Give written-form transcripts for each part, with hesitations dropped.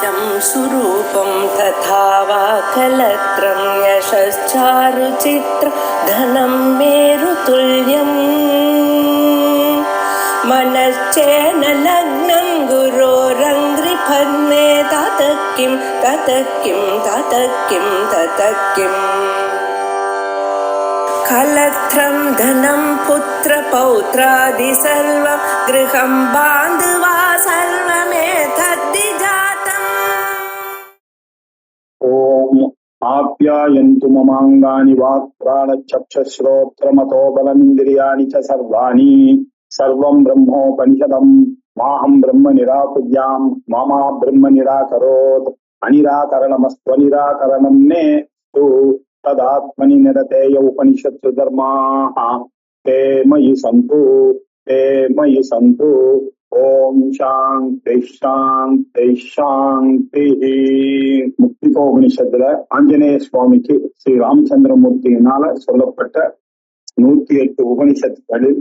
वेदं सुरूपं तथा वा कलत्रं यशश्चारुचित्र धनं मेरुतुल्यम् मनश्चेन लग्नं गुरोरङ्घ्रिफन्ने ततः किं कलत्रं धनं पुत्रपौत्रादि सर्वं गृहं बान्धवा सर्वमेतद्विजातम्। ओम आप्यायन्तु ममाङ्गानि वाक्प्राणचक्षुश्रोत्रमतो बलमिन्द्रियाणि च सर्वाणि सर्वं ब्रह्मोपनिषदं माहं ब्रह्म निराकुर्यां ममा ब्रह्म निराकरोत् अनिराकरणमस्त्वनिराकरणं मे तु तदात्मनि निरतेय उपनिषत्सु धर्माः ते मयि सन्तु ओम शांति शांति शांति। முக்திகோபனிஷத்துல ஆஞ்சநேய சுவாமிக்கு ஸ்ரீ ராமச்சந்திரமூர்த்தியினால சொல்லப்பட்ட 108 உபனிஷத்துகளில்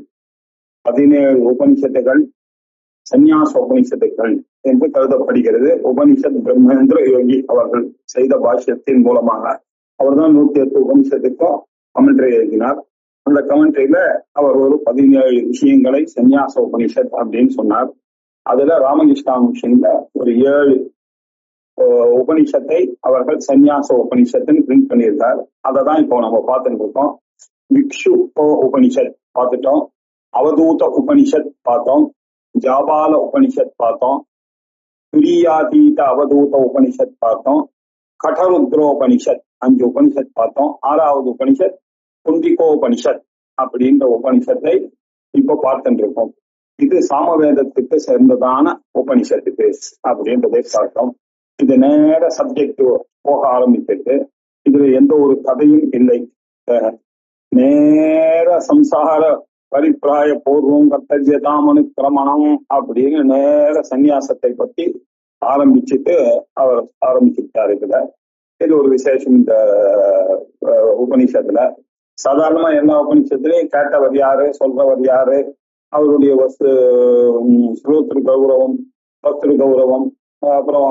17 உபனிஷத்துகள் சந்நியாச உபனிஷத்துகள் என்று கருதப்படுகிறது. உபனிஷத் பிரம்மேந்திர யோகி அவர்கள் செய்த பாஷ்யத்தின் மூலமாக அவர்தான் 108 உபனிஷத்துக்கும் கமெண்ட்ரி எழுதினார். அந்த கமெண்ட்ரியில அவர் ஒரு 17 விஷயங்களை சந்நியாச உபனிஷத் அப்படின்னு சொன்னார். அதுல ராமகிருஷ்ணா மிஷன்ல ஒரு 7 உபனிஷத்தை அவர்கள் சந்நியாச உபனிஷத்துன்னு பிரிண்ட் பண்ணியிருக்கார். அதை தான் இப்போ நம்ம பார்த்துட்டு இருக்கோம். விக்ஷு உபனிஷத் பார்த்துட்டோம், அவதூத உபனிஷத் பார்த்தோம், ஜாபால உபனிஷத் பார்த்தோம், துரியாதீத அவதூத உபனிஷத் பார்த்தோம், கடருத்ரோபனிஷத் 5 உபனிஷத் பார்த்தோம். 6வது உபனிஷத் குந்திகோபனிஷத் அப்படின்ற உபனிஷத்தை இப்ப பார்த்துட்டு இருக்கோம். இது சாமவேதத்துக்கு சேர்ந்ததான உபனிஷத்துக்கு அப்படின்றதை பார்த்தோம். இது நேர சப்ஜெக்ட் போக ஆரம்பிச்சிட்டு இதுல எந்த ஒரு கதையும் இல்லை. நேர சம்சார பரிப்பிராய பூர்வம் கர்த்தஜ்யதாமனு கிரமணம் அப்படின்னு நேர சந்நியாசத்தை பத்தி ஆரம்பிச்சுட்டு அவர் ஆரம்பிச்சுட்டாரு. இது ஒரு விசேஷம் இந்த உபனிஷத்துல. சாதாரணமா எல்லா உபனிஷத்துலயும் கேட்டவர் யாரு, சொல்றவர் யாரு, அவருடைய ஸ்ரோத்ரு கௌரவம், பக்திரு கௌரவம், அப்புறம்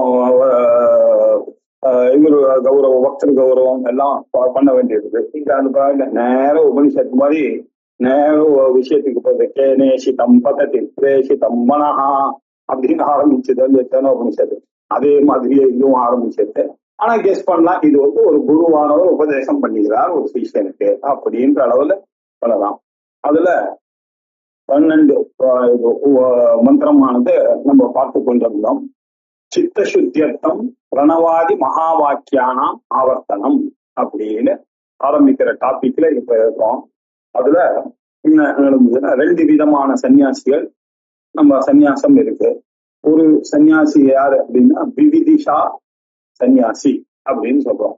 இவரு கௌரவம், பக்திரு கௌரவம் எல்லாம் பண்ண வேண்டியது. இங்க அந்த நேர உபனிஷத்து மாதிரி நேர விஷயத்துக்கு போகுது. கேனேஷி தம்பதி பிரேஷி தம்மனஹா அப்படின்னு ஆரம்பிச்சது எத்தனை உபனிஷத்து. அதே மாதிரியே இதுவும் ஆரம்பிச்சது. ஆனா கெஸ் பண்ணலாம் இது ஒரு குருவானவர் உபதேசம் பண்ணிக்கிறார் ஒரு சிஷ்யனுக்கு அப்படின்ற அளவுல சொல்லலாம். அதுல 12 மந்திரமானது நம்ம பார்த்து கொண்டிருந்தோம். சித்த சுத்தியர்த்தம் பிரணவாதி மகா வாக்கியானாம் ஆவர்த்தனம் அப்படின்னு ஆரம்பிக்கிற டாபிக்ல இப்ப இருக்கோம். அதுல என்ன நடந்ததுன்னா 2 விதமான சன்னியாசிகள் நம்ம சன்னியாசம் இருக்கு. ஒரு சன்னியாசி யாரு அப்படின்னா விவிதிஷா சன்னியாசி அப்படின்னு சொல்றோம்.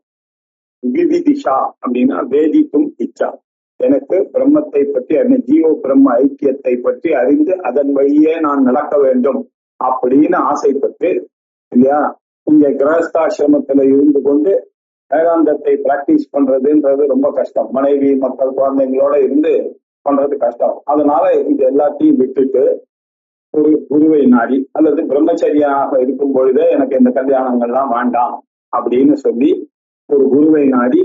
விவிதிஷா அப்படின்னா வேதிக்கும் இச்சா, எனக்கு பிரம்மத்தை பற்றி ஜீவ பிரம்ம ஐக்கியத்தை பற்றி அறிந்து அதன் வழியே நான் நடக்க வேண்டும் அப்படின்னு ஆசைப்பட்டு இல்லையா. இங்க கிரகஸ்தாசிரமத்துல இருந்து கொண்டு வேதாந்தத்தை பிராக்டிஸ் பண்றதுன்றது ரொம்ப கஷ்டம். மனைவி மக்கள் குழந்தைங்களோட இருந்து பண்றது கஷ்டம். அதனால இது எல்லாத்தையும் விட்டுட்டு ஒரு குருவை நாடி அல்லது பிரம்மச்சரியாக இருக்கும் பொழுதே எனக்கு இந்த கல்யாணங்கள்லாம் வேண்டாம் அப்படின்னு சொல்லி ஒரு குருவை நாடி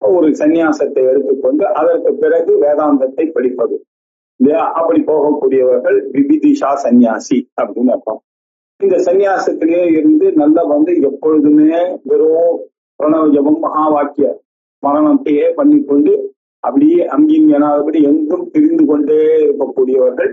ஒரு சந்நியாசத்தை எடுத்துக்கொண்டு அதற்கு பிறகு வேதாந்தத்தை படிப்பது இல்லையா. அப்படி போகக்கூடியவர்கள் விவிதிஷா சன்னியாசி அப்படின்னு அர்த்தம். இந்த சன்னியாசத்திலேயே இருந்து நல்லா எப்பொழுதுமே வெறும் பிரணவ ஜபம் மகா வாக்கிய மரணத்தையே பண்ணிக்கொண்டு அப்படியே அங்கேயும் எனாதபடி எங்கும் பிரிந்து கொண்டே இருக்கக்கூடியவர்கள்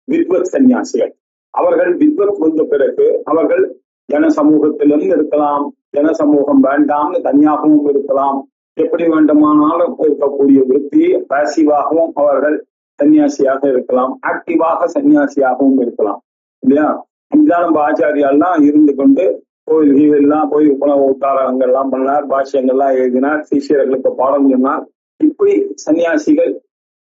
வித்வத் சன்னியாசிகள். அவர்கள் வித்வத் வந்த பிறகு அவர்கள் ஜன சமூகத்திலும் இருக்கலாம், ஜன சமூகம் வேண்டாம்னு தனியாகவும் இருக்கலாம், எப்படி வேண்டுமானாலும் இருக்கக்கூடிய விருத்தி. பாசிவாகவும் அவர்கள் சன்னியாசியாக இருக்கலாம், ஆக்டிவாக சன்னியாசியாகவும் இருக்கலாம் இல்லையா. இதுதான் நம்ம ஆச்சாரியாலாம் இருந்து கொண்டு கோயில்கள்லாம் போய் உத்தாரங்கள்லாம் பண்ணார், பாஷ்யங்கள்லாம் எழுதினார், சிஷியர்களுக்கு பாடம் சொன்னார். இப்படி சன்னியாசிகள்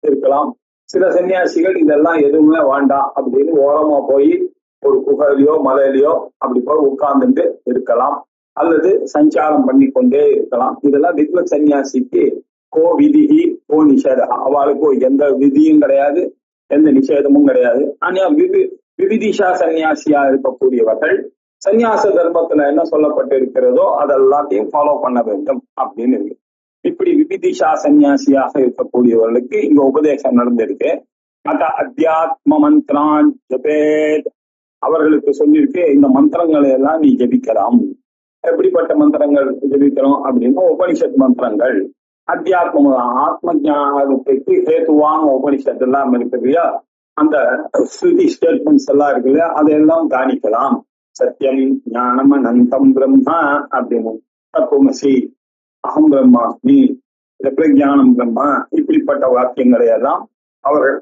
இருக்கலாம். சில சன்னியாசிகள் இதெல்லாம் எதுவுமே வேண்டாம் அப்படின்னு ஓரமா போய் ஒரு குகையிலையோ மலையிலையோ அப்படி போய் உட்கார்ந்துட்டு இருக்கலாம், அல்லது சஞ்சாரம் பண்ணி கொண்டே இருக்கலாம். இதெல்லாம் வித்வத் சன்னியாசிக்கு கோ விதிகி கோ நிஷேதம். அவளுக்கு எந்த விதியும் கிடையாது, எந்த நிஷேதமும் கிடையாது. ஆனா விவிதிஷா சன்னியாசியா இருக்கக்கூடியவர்கள் சந்நியாச தர்மத்துல என்ன சொல்லப்பட்டு இருக்கிறதோ அதெல்லாத்தையும் ஃபாலோ பண்ண வேண்டும் அப்படின்னு இருக்கு. இப்படி விவிதிஷா சன்னியாசியாக இருக்கக்கூடியவர்களுக்கு இங்க உபதேசம் நடந்திருக்கு. அத அத்தியாத்ம மந்திரான் ஜபேத், அவர்களுக்கு சொல்லியிருக்கு இந்த மந்திரங்களை எல்லாம் நீ ஜபிக்கலாம். எப்படிப்பட்ட மந்திரங்கள் ஜபிக்கிறோம் அப்படின்னா உபனிஷத் மந்திரங்கள், அத்தியாத்ம ஆத்ம ஞானத்துக்கு ஹேதுவான உபனிஷத் எல்லாம் இருக்கு இல்லையா, அந்த ஸ்ருதி ஸ்டேட்மெண்ட்ஸ் எல்லாம் இருக்கு இல்லையா, அதையெல்லாம் தானிக்கலாம். சத்தியம் ஞானம் அனந்தம் பிரம்மா அப்படின்னு, தத்துவமசி அகம் பிரம்மாஸ்மி பிரஜானம் பிரம்மா, இப்படிப்பட்ட வாக்கியங்களை எல்லாம் அவர்கள்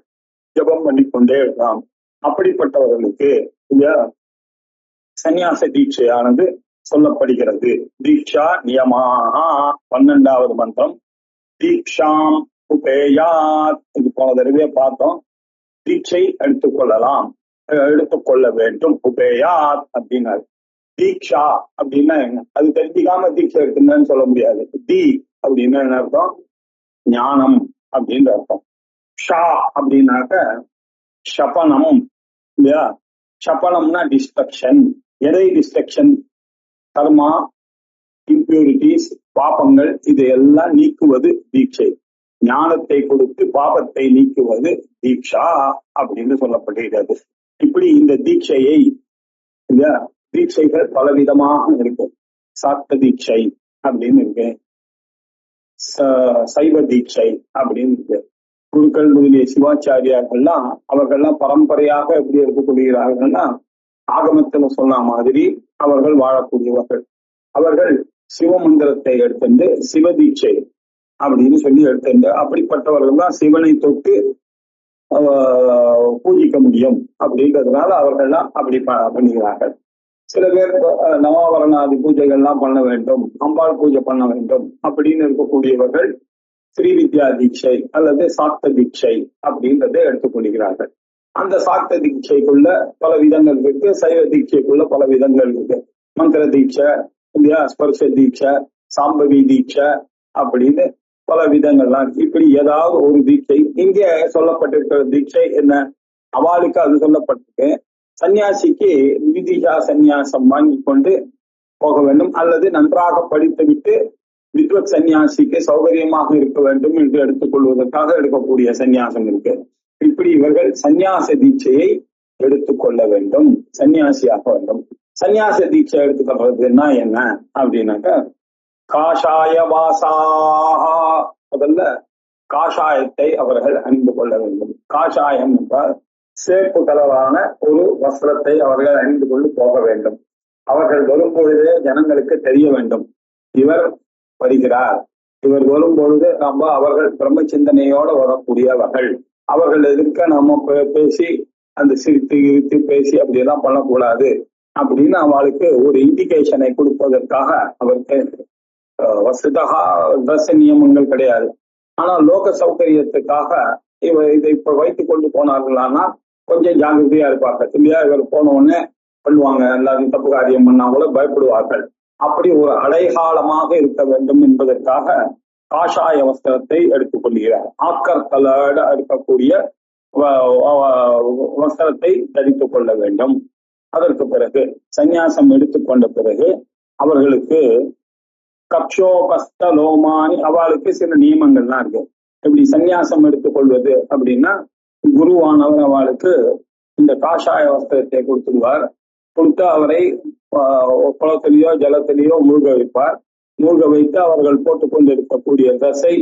ஜபம் பண்ணிக்கொண்டே இருக்கலாம். அப்படிப்பட்டவர்களுக்கு இந்த சந்நியாச தீட்சையானது சொல்லப்படுகிறது. தீக்ஷா நியமாக 12வது மந்திரம். தீக்ஷாம் உபேயாத், இது போன தடவை பார்த்தோம். தீட்சை எடுத்துக்கொள்ள வேண்டும். உபேயாத் அப்படின்னாரு. தீக்ஷா அப்படின்னா என்ன, அது தெரிஞ்சுக்காம தீட்சை எடுத்துங்கன்னு சொல்ல முடியாது. தி அப்படின்னா என்ன அர்த்தம், ஞானம் அப்படின்ற அர்த்தம். ஷா அப்படின்னாக்க ஷபனம் இல்லையா, ஷபனம்னா டிஸ்ட்ரக்ஷன். எதை டிஸ்ட்ரக்ஷன், கர்மா, இம்பியூரிட்டிஸ், பாபங்கள், இதையெல்லாம் நீக்குவது தீட்சை. ஞானத்தை கொடுத்து பாபத்தை நீக்குவது தீக்ஷா அப்படின்னு சொல்லப்படுகிறது. இப்படி இந்த தீட்சையை, இந்த தீட்சைகள் பலவிதமாக இருக்கு. சாக்த தீட்சை அப்படின்னு இருக்கு, சைவ தீட்சை அப்படின்னு இருக்கு. குருக்கள் முதலிய சிவாச்சாரியார்கள்லாம் அவர்கள்லாம் பரம்பரையாக எப்படி இருக்கக்கூடியவர்கள்னா ஆகமத்துல சொன்ன மாதிரி அவர்கள் வாழக்கூடியவர்கள். அவர்கள் சிவமந்திரத்தை எடுத்துட்டு சிவதீட்சை அப்படின்னு சொல்லி எடுத்துட்டு, அப்படிப்பட்டவர்கள் தான் சிவனை தொட்டு பூஜிக்க முடியும் அப்படின்றதுனால அவர்கள்லாம் அப்படி பண்ணுகிறார்கள். சில பேர் நவாவரணாதி பூஜைகள்லாம் பண்ண வேண்டும், அம்பாள் பூஜை பண்ண வேண்டும் அப்படின்னு இருக்கக்கூடியவர்கள் ஸ்ரீவித்யா தீட்சை அல்லது சாக்த தீட்சை அப்படின்றதை எடுத்துக்கொள்கிறார்கள். அந்த சாக்த தீட்சைக்குள்ள பல விதங்கள் இருக்கு, சைவ தீட்சைக்குள்ள பல விதங்கள் இருக்கு. மந்திர தீட்சை இல்லையா, ஸ்பர்ஷ தீட்சை, சாம்பவி தீட்சை அப்படின்னு பல விதங்கள்லாம் இருக்கு. இப்படி ஏதாவது ஒரு தீட்சை இங்கே சொல்லப்பட்டிருக்கிற தீட்சை என்ன, அவளுக்கு அது சொல்லப்பட்டிருக்கு. சன்னியாசிக்கு விதிஷா சந்நியாசம் வாங்கி கொண்டு போக வேண்டும், அல்லது நன்றாக படித்து விட்டு வித்வத் சன்னியாசிக்கு சௌகரியமாக இருக்க வேண்டும் என்று எடுத்துக்கொள்வதற்காக எடுக்கக்கூடிய சன்னியாசம் இருக்கு. இப்படி இவர்கள் சந்நியாச தீட்சையை எடுத்துக்கொள்ள வேண்டும், சன்னியாசியாக வேண்டும். சந்நியாச தீட்சை எடுத்துக்கொள்றதுன்னா என்ன அப்படின்னாக்க, காஷாய வாசாக, முதல்ல காஷாயத்தை அவர்கள் அணிந்து கொள்ள வேண்டும். காஷாயம் என்றால் சேப்பு கலரான ஒரு வஸ்திரத்தை அவர்கள் அணிந்து கொண்டு போக வேண்டும். அவர்கள் வரும்பொழுதே ஜனங்களுக்கு தெரிய வேண்டும், இவர் வருகிறார். இவர் வரும்பொழுது நம்ம அவர்கள் பிரம்ம சிந்தனையோட வரக்கூடியவர்கள். அவர்கள் எதிர்க்க நம்ம பேசி அந்த சிரித்து இழுத்து பேசி அப்படியெல்லாம் பண்ணக்கூடாது அப்படின்னு அவளுக்கு ஒரு இண்டிகேஷனை கொடுப்பதற்காக அவருக்கு வசதா ட்ரெஸ் நியமங்கள் கிடையாது. ஆனால் லோக சௌகரியத்துக்காக இதை இப்ப வைத்துக் கொண்டு போனார்களானா கொஞ்சம் ஜாகிரதையா இருப்பாங்க இல்லையா. இவர் போன உடனே பண்ணுவாங்க, எல்லாரும் தப்பு காரியம் பண்ணா கூட பயப்படுவார்கள். அப்படி ஒரு அடையாளமாக இருக்க வேண்டும் என்பதற்காக காஷாய வஸ்திரத்தை எடுத்துக்கொள்கிறார். ஆக்கர்கலோட இருக்கக்கூடிய வஸ்திரத்தை தரித்துக் கொள்ள வேண்டும். அதற்கு பிறகு சந்நியாசம் எடுத்துக்கொண்ட பிறகு அவர்களுக்கு கப்ஷோபஸ்தலோமானி, அவளுக்கு சில நியமங்கள்லாம் இருக்கு. இப்படி சந்நியாசம் எடுத்துக்கொள்வது அப்படின்னா, குருவானவர் அவளுக்கு இந்த காஷாய வஸ்திரத்தை கொடுத்துடுவார். கொடுத்து அவரை குளத்திலேயோ ஜலத்திலேயோ மூழ்க வைப்பார். மூழ்க வைத்து அவர்கள் போட்டுக்கொண்டு இருக்கக்கூடிய தசை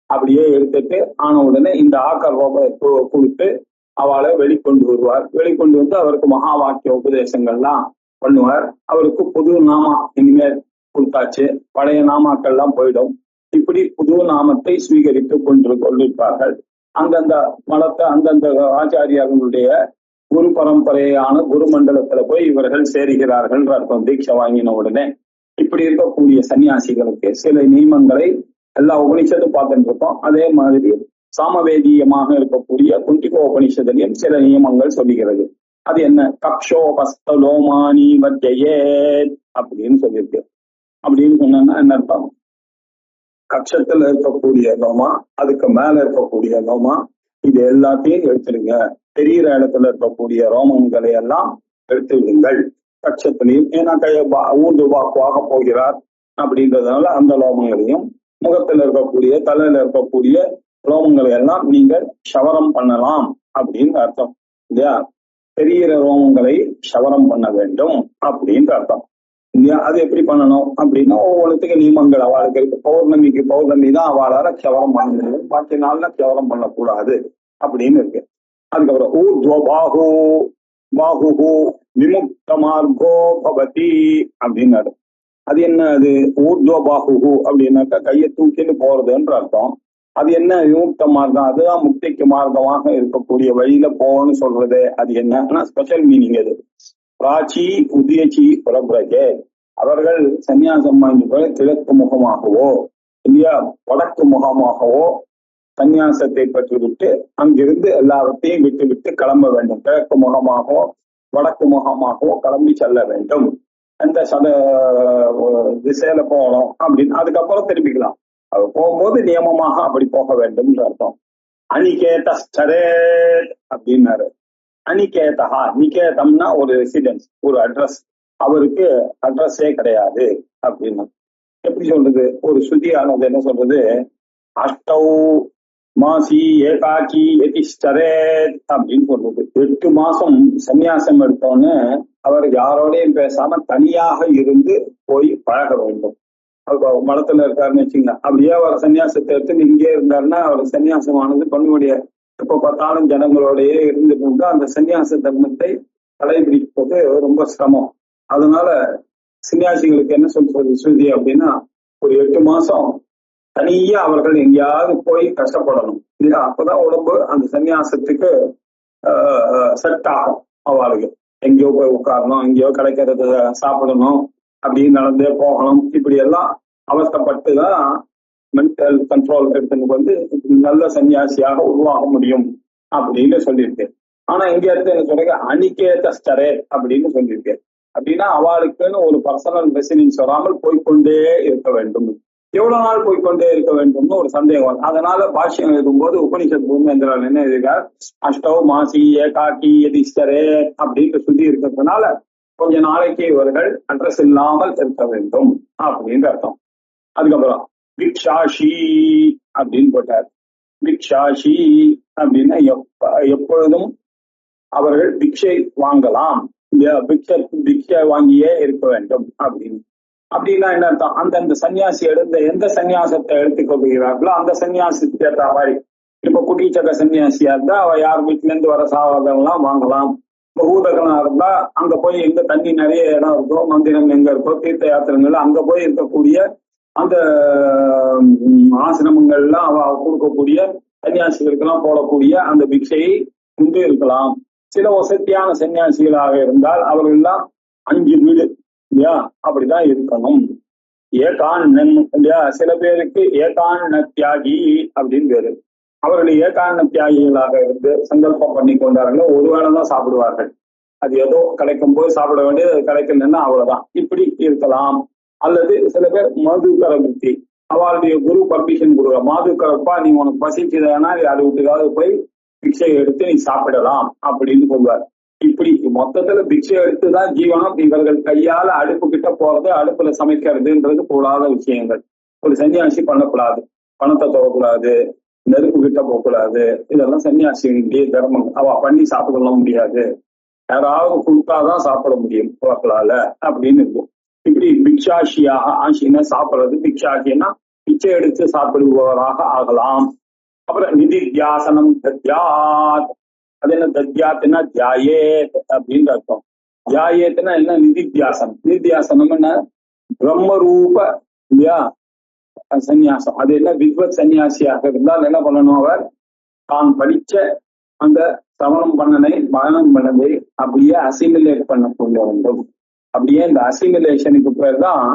அப்படியே எடுத்துட்டு ஆன உடனே இந்த ஆக்கர் கொடுத்து அவளை வெளிக்கொண்டு வருவார். வெளிக்கொண்டு வந்து அவருக்கு மகா வாக்கிய உபதேசங்கள்லாம் பண்ணுவார். அவருக்கு புது நாமா இனிமேல் கொடுத்தாச்சு, பழைய நாமாக்கள்லாம் போயிடும். இப்படி புது நாமத்தை ஸ்வீகரித்து கொண்டிருப்பார்கள். அந்தந்த மலத்தை அந்தந்த ஆச்சாரியர்களுடைய குரு பரம்பரையான குரு மண்டலத்துல போய் இவர்கள் சேருகிறார்கள் அர்த்தம், தீட்சை வாங்கின உடனே. இப்படி இருக்கக்கூடிய சன்னியாசிகளுக்கு சில நியமங்களை எல்லா உபனிஷத்தும் பார்த்துட்டு இருக்கோம். அதே மாதிரி சாமவேதியமாக இருக்கக்கூடிய குண்டிகோ உபனிஷத்துலையும் சில நியமங்கள் சொல்லுகிறது. அது என்ன, கக்ஷோபஸ்தலோமானி வஜ்ஜயே அப்படின்னு சொல்லியிருக்கு. அப்படின்னு சொன்னா என்ன அர்த்தம், கட்சத்துல இருக்கக்கூடிய லோமா, அதுக்கு மேல இருக்கக்கூடிய லோமா, இது எல்லாத்தையும் எடுத்துடுங்க. தெரிகிற இடத்துல இருக்கக்கூடிய ரோமங்களை எல்லாம் எடுத்து விடுங்கள் கட்சத்திலையும், ஏன்னா ஊர்துவாக்குவாக போகிறார் அப்படின்றதுனால அந்த லோமங்களையும், முகத்துல இருக்கக்கூடிய தலையில இருக்கக்கூடிய ரோமங்களை எல்லாம் நீங்கள் ஷவரம் பண்ணலாம் அப்படின்னு அர்த்தம் இல்லையா. பெரிய ரோமங்களை ஷவரம் பண்ண வேண்டும் அப்படின்ற அர்த்தம் இல்லையா. அது எப்படி பண்ணணும் அப்படின்னா ஒவ்வொருத்துக்கு நியமங்கள் அவளுக்கு இருக்கு. பௌர்ணமிக்கு பௌர்ணமி தான் அவளால க்ஷவரம் பண்ண முடியும், பாக்கி நாள்ல க்ஷவரம் பண்ணக்கூடாது அப்படின்னு இருக்கு. அதுக்கப்புறம் ஊர்துவபாஹு பாஹு விமுக்த மார்கோ பவதி அப்படின்னாரு. அது என்ன? அது ஊர்துவபாஹு அப்படின்னாக்கா கையை தூக்கிட்டு போறதுன்ற அர்த்தம். அது என்ன விமுக்த மார்க்கம்? அதுதான் முக்திக்கு மார்க்கமாக இருக்கக்கூடிய வழியில போகணும்னு சொல்றது. அது என்ன ஸ்பெஷல் மீனிங். அது பிராச்சி உதயச்சி புறப்புறகே, அவர்கள் சன்னியாசம் வாங்கி கிழக்கு முகமாகவோ இல்லையா வடக்கு முகமாகவோ சன்னியாசத்தை பெற்றுவிட்டு அங்கிருந்து எல்லாவற்றையும் விட்டு விட்டு கிளம்ப வேண்டும். கிழக்கு முகமாகவோ வடக்கு முகமாகவோ கிளம்பி செல்ல வேண்டும். அந்த திசையில போகணும் அப்படின்னு அதுக்கப்புறம் திரும்பிக்கலாம். அது போகும்போது நியமமாக அப்படி போக வேண்டும் அர்த்தம். அனிகேதஸ்டரே அப்படின்னாரு. அனிகேதா, நிகேதம்னா ஒரு ரெசிடென்ஸ், ஒரு அட்ரஸ். அவருக்கு அட்ரஸே கிடையாது அப்படின்னு எப்படி சொல்றது? ஒரு ஸ்ருதியானது என்ன சொல்றது? அஷ்டௌ மாசி ஏகாக்கி எதிஷ்டரே அப்படின்னு சொல்றது. 8 மாசம் சன்னியாசம் எடுத்தோன்னு அவர் யாரோடையும் பேசாம தனியாக இருந்து போய் பழக வேண்டும். மடத்துல இருக்காருன்னு வச்சுங்க, அப்படியே அவர் சன்னியாசத்தை எடுத்து இங்கே இருந்தாருன்னா அவர் சன்னியாசமானது பண்ண முடியாது. எப்ப பார்த்தாலும் ஜனங்களோடயே இருந்துட்டு அந்த சன்னியாச தர்மத்தை கடைபிடிப்பது ரொம்ப சிரமம். அதனால சன்னியாசிகளுக்கு என்ன சொல்றது ஸ்ருதி அப்படின்னா, ஒரு 8 மாசம் தனியா அவர்கள் எங்கேயாவது போய் கஷ்டப்படணும் இல்லையா. அப்பதான் உடம்பு அந்த சன்னியாசத்துக்கு செட் ஆகும். அவளுக்கு எங்கேயோ போய் உட்காரணும், எங்கேயோ கிடைக்கிறத சாப்பிடணும், அப்படின்னு நடந்தே போகணும். இப்படி எல்லாம் அவஸ்தப்பட்டுதான் மென்டல் கண்ட்ரோல் எடுத்துன்னு வந்து நல்ல சன்னியாசியாக உருவாக முடியும் அப்படின்னு சொல்லியிருக்கேன். ஆனா இங்க எடுத்து என்ன சொல்றீங்க? அனிகேதஸ்டரே அப்படின்னு சொல்லியிருக்கேன். அப்படின்னா அவளுக்குன்னு ஒரு பர்சனல் ரெசிடென்ஸ் வராமல் போய்கொண்டே இருக்க வேண்டும். எவ்வளவு நாள் போய்கொண்டே இருக்க வேண்டும்னு ஒரு சந்தேகம் வரும். அதனால பாஷ்யம் எழுதும்போது உபனிஷத் பூமேந்திரன் என்ன எழுதியிருக்கார்? அஷ்டௌ மாசி ஏகாக்கி யதிஷ்டரே அப்படின்ட்டு சொல்லி இருக்கிறதுனால கொஞ்ச நாளைக்கு இவர்கள் அட்ரஸ் இல்லாமல் இருக்க வேண்டும் அப்படின்னு அர்த்தம். அதுக்கப்புறம் பிக்ஷாஷி அப்படின்னு போட்டார். பிக்ஷாஷி அப்படின்னா எப்பொழுதும் அவர்கள் பிக்ஷை வாங்கலாம், பிக்ஷை வாங்கியே இருக்க வேண்டும் அப்படின்னு. அப்படின்னா என்ன அர்த்தம்? அந்தந்த சன்னியாசி எந்த சன்னியாசத்தை எடுத்துக்கொள்கிறார்களோ அந்த சன்னியாசத்துக்கு ஏற்ற மாதிரி. இப்ப குட்டிச்சக்க சன்னியாசியா இருந்தா அவ யார் வீட்டுல இருந்து வர சாதகம்லாம் வாங்கலாம். பூதகனா இருந்தா அங்க போய் எங்க தண்ணி நிறைய இடம் இருக்கோ, மந்திரம் எங்க இருக்கோ, தீர்த்த யாத்திரங்கள் அங்க போய் இருக்கக்கூடிய அந்த ஆசிரமங்கள்லாம் அவ கொடுக்கக்கூடிய சன்னியாசிகளுக்கு எல்லாம் போடக்கூடிய அந்த பிக்ஷையை கொண்டு இருக்கலாம். சில வசதியான சன்னியாசிகளாக இருந்தால் அவர்கள் எல்லாம் 5 வீடு இல்லையா அப்படிதான் இருக்கணும். ஏகாண்ணன் இல்லையா, சில பேருக்கு ஏகாண்ண தியாகி அப்படின்னு பேரு. அவர்கள் ஏகாண்ண தியாகிகளாக இருந்து சங்கல்பம் பண்ணி கொண்டார்கள். ஒரு வேளைதான் சாப்பிடுவார்கள். அது ஏதோ கிடைக்கும் போது சாப்பிட வேண்டியது, அது கிடைக்கலன்னா அவ்வளவுதான். இப்படி இருக்கலாம். அல்லது சில பேர் மதுக்கர புத்தி, அவளுடைய குரு பர்மிஷன் கொடுக்குற மாதுக்கரப்பா நீ உனக்கு பசிக்குதுன்னா அது வீட்டுக்காவது போய் பிக்ஷை எடுத்து நீ சாப்பிடலாம் அப்படின்னு சொல்லுவார். இப்படி மொத்தத்துல பிக்ஷை எடுத்துதான் ஜீவனம். இவர்கள் கையால அடுப்பு கிட்ட போறது, அடுப்புல சமைக்கிறதுன்றது கூடாத விஷயங்கள். ஒரு சன்னியாசி பண்ணக்கூடாது. பணத்தை தொடக்கூடாது, நெருப்பு கிட்ட போகக்கூடாது. இதெல்லாம் சன்னியாசிகளுடைய தர்மம். அவ பண்ணி சாப்பிடலாம் முடியாது, யாராவது கொடுத்தாதான் சாப்பிட முடியும் அவர்களால அப்படின்னு இருக்கும். இப்படி பிக்ஷாஷியாக, ஆஷின்னா சாப்பிடுறது, பிக்ஷாஷின்னா பிச்சை எடுத்து சாப்பிடுபவராக ஆகலாம். அப்புறம் நிதித்தியாசனம் தத்யாத். அது என்ன தத்யாத்னா தியாயேத் அப்படின்னு அர்த்தம். தியாயேத்னா என்ன? நிதித்தியாசனம். நிதித்தியாசனம் என்ன? பிரம்மரூப இல்லையா சன்னியாசம். அது என்ன? வித்வத் சன்னியாசியாக இருந்தால் என்ன பண்ணணும்? அவர் தான் படிச்ச அந்த சிரவணம் பண்ணனை மரணம் பண்ணதை அப்படியே அசிமிலேட் பண்ண கொள்ள வேண்டும். அப்படியே இந்த அசிமிலேஷனுக்கு பேர் தான்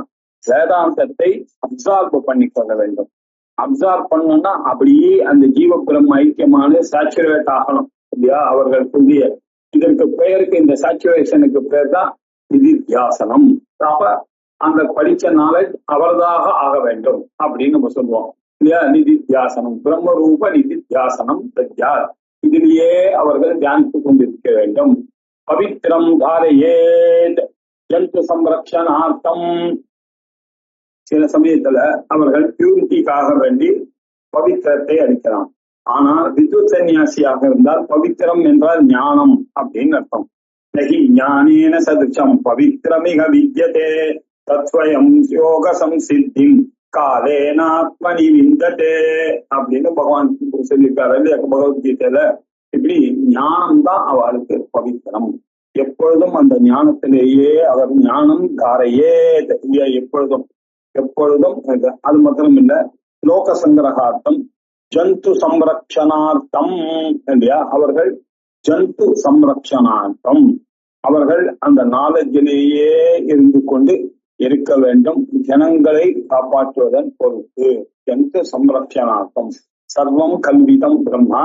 வேதாந்தத்தை அப்சார்ப் பண்ணி கொள்ள வேண்டும். அப்சார்ப் பண்ணணும்னா அப்படியே அந்த ஜீவ பிரம்ம ஐக்கியமான சேச்சுரேட் ஆகணும் இல்லையா அவர்கள் புதிய. இதற்கு பெயருக்கு, இந்த சேச்சுரேஷனுக்கு பேர் தான் நிதித்தியாசனம். அப்ப அந்த படிச்ச நாலேஜ் அவர்தாக ஆக வேண்டும் அப்படின்னு நம்ம சொல்லுவோம் இல்லையா. நிதித்தியாசனம், பிரம்மரூப நிதித்தியாசனம் தத்யாத். இதிலேயே அவர்கள் தியானித்துக் கொண்டிருக்க வேண்டும். பவித்திரம் தாரையேத் ஜந்து சம்ரக்ஷணார்த்தம். சில சமயத்துல அவர்கள் பியூரிட்டிக்காக வேண்டி பவித்திரத்தை அளிக்கலாம். ஆனால் வித்வத் சன்னியாசியாக இருந்தால் பவித்திரம் என்றால் ஞானம் அப்படின்னு அர்த்தம். நகி ஞானேன சதுச்சம் பவித்திரமிக வித்யதே தத்வயம் யோக சம்சித்திம் காலேனாத்மனி விந்ததே அப்படின்னு பகவான் சொல்லியிருக்காரு பகவத்கீதையில. இப்படி ஞானம் தான் அவளுக்கு பவித்திரம். எப்பொழுதும் அந்த ஞானத்திலேயே அவர் ஞானம் காரையே எப்பொழுதும் எப்பொழுதும். அது மாத்திரம் இல்ல, லோக சங்கிரகார்த்தம் ஜந்து சம்ரக்ஷணார்த்தம் இல்லையா. அவர்கள் ஜந்து சம்ரக்ஷணார்த்தம் அவர்கள் அந்த நாலேஜிலேயே இருந்து கொண்டு இருக்க வேண்டும், ஜனங்களை காப்பாற்றுவதன் பொருட்டு. ஜந்து சம்ரக்ஷணார்த்தம் சர்வம் கல்விதம் பிரம்மா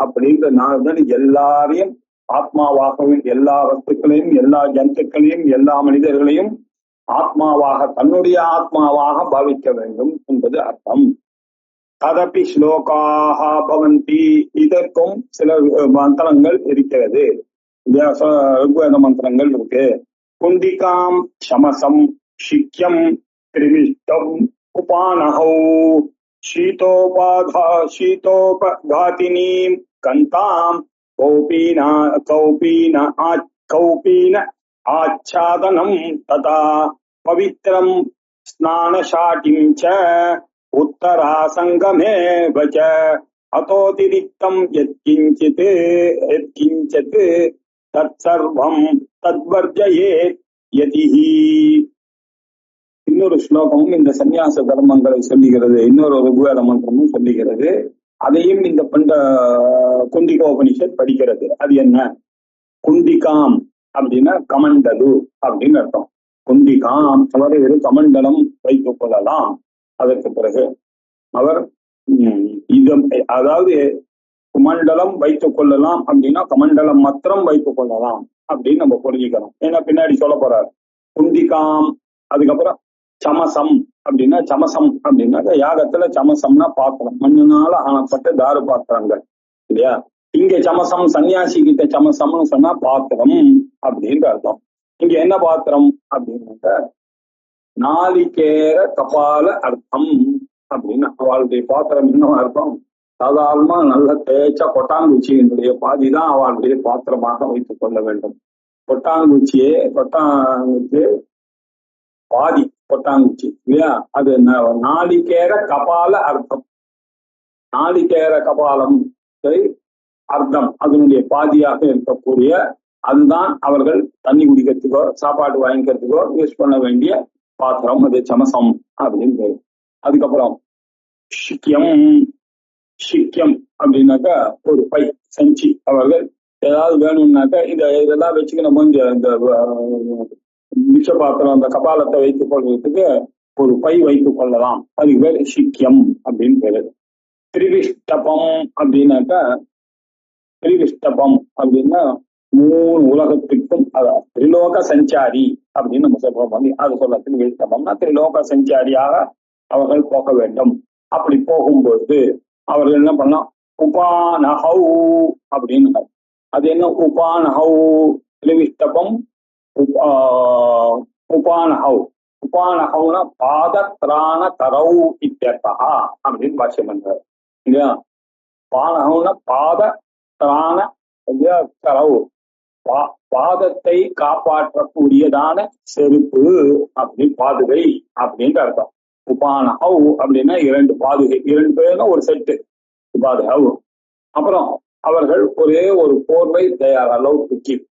அப்படின்ற நாள் எல்லாரையும் ஆத்மாவாகவும் எல்லா வஸ்துக்களையும் எல்லா ஜந்துக்களையும் எல்லா மனிதர்களையும் ஆத்மாவாக தன்னுடைய ஆத்மாவாக பாவிக்க வேண்டும் என்பது அர்த்தம். ததபி ஸ்லோகாக பவந்தி. இதற்கும் சில மந்திரங்கள் இருக்கிறது, ருக்வேத மந்திரங்கள் இருக்கு. குண்டிகாம் சமசம் சிக்யம் திரிவிஷ்டம் உபானஹௌ ஷீதோபகாதினீம் கந்தாம் கௌபீன ஆச்சாதனம் ததா பவித்ரம் ஸ்நானசாட்டிம் ச உத்தராசங்கமே வச அதோதிரிக்தம் யத்கிஞ்சித் தத்சர்வம் தத்வர்ஜயேத் யதிஹி. இன்னொரு ஸ்லோகமும் இந்த சந்நியாச தர்மங்களை சொல்லுகிறது, இன்னொரு ருக்வேத மந்திரமும் சொல்லுகிறது. அதையும் இந்த குண்டிகோபனிஷத் படிக்கிறது. அது என்ன? குண்டிகாம் அப்படின்னா கமண்டலு அப்படின்னு அர்த்தம். குண்டிகாம் அவர் ஒரு கமண்டலம் வைத்துக் கொள்ளலாம். அதற்கு பிறகு அவர் அதாவது குமண்டலம் வைத்துக் கொள்ளலாம் அப்படின்னா கமண்டலம் மாத்திரம் வைத்துக் கொள்ளலாம் அப்படின்னு நம்ம புரிஞ்சுக்கணும். ஏன்னா பின்னாடி சொல்ல போறார் குண்டிகாம். அதுக்கப்புறம் சமசம் அப்படின்னா சமசம் அப்படின்னாக்க யாகத்துல சமசம்னா பாத்திரம், மண்ணுனால ஆனப்பட்ட தாரு பாத்திரங்கள் இல்லையா. இங்க சமசம் சன்னியாசி கிட்ட சமசம்னு சொன்னா பாத்திரம் அப்படின்ற அர்த்தம். இங்க என்ன பாத்திரம் அப்படின்னாக்க நாளிகேர கபால அர்த்தம் அப்படின்னு. அவளுடைய பாத்திரம் என்ன அர்த்தம்? சாதாரணமா நல்ல தேய்ச்ச கொட்டாங்குச்சியினுடைய பாதிதான் அவளுடைய பாத்திரமாக வைத்துக் கொள்ள வேண்டும். கொட்டாங்குச்சி பாதி கொட்டாங்குச்சி இல்லையா. அது நாளிகேர கபால அர்த்தம். நாளிகேர கபாலம் அர்த்தம் அதனுடைய பாதியாக இருக்கக்கூடிய அதுதான் அவர்கள் தண்ணி குடிக்கிறதுக்கோ சாப்பாடு வாங்கிக்கிறதுக்கோ யூஸ் பண்ண வேண்டிய பாத்திரம். அது சமசம் அப்படின்னு பேரு. அதுக்கப்புறம் சிக்கியம் அப்படின்னாக்கா ஒரு பை சஞ்சி. அவர்கள் ஏதாவது வேணும்னாக்கா இதெல்லாம் வச்சுக்கணும். இந்த மிச்ச பாத்திரம் அந்த கபாலத்தை வைத்துக் கொள்வதற்கு ஒரு பை வைத்துக் கொள்ளலாம். அதுக்கு பேர் சிக்கியம் அப்படின்னு பேரு. திரிவிஷ்டபம் அப்படின்னாக்கா திரிவிஷ்டபம் அப்படின்னா 3 உலகத்திற்கும் திரிலோக சஞ்சாரி அப்படின்னு நம்ம சொல்றோம். அது சொல்ல திரிவிஷ்டபம்னா திரிலோக சஞ்சாரியாக அவர்கள் போக வேண்டும். அப்படி போகும்பொழுது அவர்கள் என்ன பண்ணலாம்? உபானஹௌ அப்படின்னு. அது என்ன உபானஹௌ? திரிவிஷ்டபம் உபானஹௌனா பாத திராண தரௌ இத்தியர்த்தா அப்படின்னு பாஷ்யம் பண்றாரு இல்லையா. பானஹௌனா பாத திராண தரௌ, பாதத்தை காப்பாற்றக்கூடியதான செருப்பு அப்படி பாதுகை அப்படின்ற அர்த்தம். உபானஹௌ அப்படின்னா 2 பாதுகை, 2 பேருன்னா ஒரு செட்டு உபாதஹௌ. அப்புறம் அவர்கள் ஒரே ஒரு போர்வை தயார் அளவுக்கு கீப்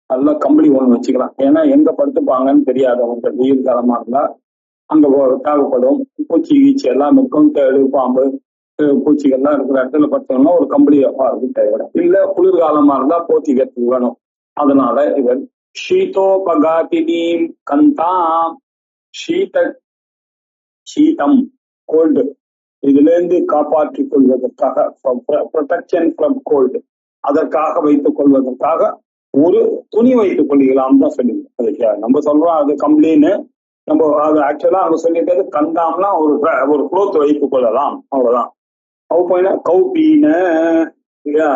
நல்ல கம்பளி ஒண்ணு வச்சுக்கலாம். ஏன்னா எங்க படுத்துப்பாங்கன்னு தெரியாதவங்க வெயில் காலமா இருந்தா அங்க தேவைப்படும். பூச்சி கீச்சி எல்லாம் இருக்கும், தேடு பாம்பு பூச்சிகள்லாம் இருக்கிற இடத்துல படுத்தோம்னா ஒரு கம்பளி தேவைப்படும். இல்ல குளிர்காலமா இருந்தா போத்திக்கிறதுக்கு வேணும். அதனால இவர் ஷீதோபகாதினீம் கந்தாம், சீதம் கோல்டு இதுல இருந்து காப்பாற்றிக் கொள்வதற்காக, ப்ரொடெக்ஷன் ஃப்ரம் கோல்டு, அதற்காக வைத்துக் கொள்வதற்காக ஒரு துணி வைத்துக் கொள்ளிக்கலாம் தான் சொல்லி. அதுக்கு நம்ம சொல்றோம் அது கம்ப்ளீன்னு. நம்ம அது ஆக்சுவலா அவங்க சொல்லியிருக்கிறது கந்தாம்னா ஒரு குளோத் வைத்துக் கொள்ளலாம், அவ்வளவுதான். கௌபீன இல்லையா.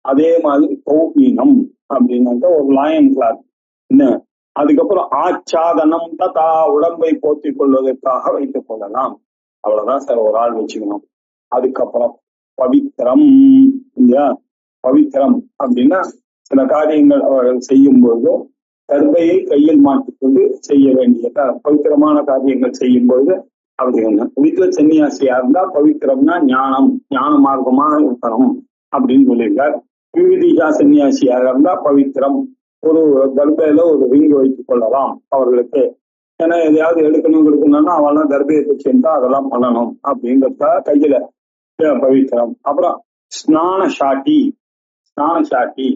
அதே மாதிரி கௌபீனம் அப்படின்னாக்க ஒரு லாயன் கிளாத். என்ன அதுக்கப்புறம் ஆச்சாதனம் ததா உடம்பை போத்திக் கொள்வதற்காக வைத்துக் கொள்ளலாம். அவ்வளவுதான் சார் ஒரு ஆள் வச்சுக்கணும். அதுக்கப்புறம் பவித்திரம் இல்லையா? பவித்திரம் அப்படின்னா சில காரியங்கள் அவர்கள் செய்யும் பொழுது கர்ப்பையை கையில் மாட்டிக்கொண்டு செய்ய வேண்டிய பவித்திரமான காரியங்கள் செய்யும் பொழுது அப்படி ஒண்ணு. வீட்டுல சன்னியாசியா இருந்தா பவித்திரம்னா ஞானம், ஞான மார்க்கமா இருக்கணும் அப்படின்னு சொல்லியிருக்கார். விவிதிகா சன்னியாசியாக இருந்தா பவித்திரம், ஒரு கர்ப்பையில ஒரு ரிங் வைத்துக் கொள்ளலாம் அவர்களுக்கு. ஏன்னா எதையாவது எடுக்கணும்னா அவெல்லாம் கர்ப்பையத்தை சேர்ந்தா அதெல்லாம் பண்ணணும் அப்படிங்கிறத கையில பவித்திரம். அப்புறம் ஸ்நான சாட்டி, ஸ்நான சாட்டி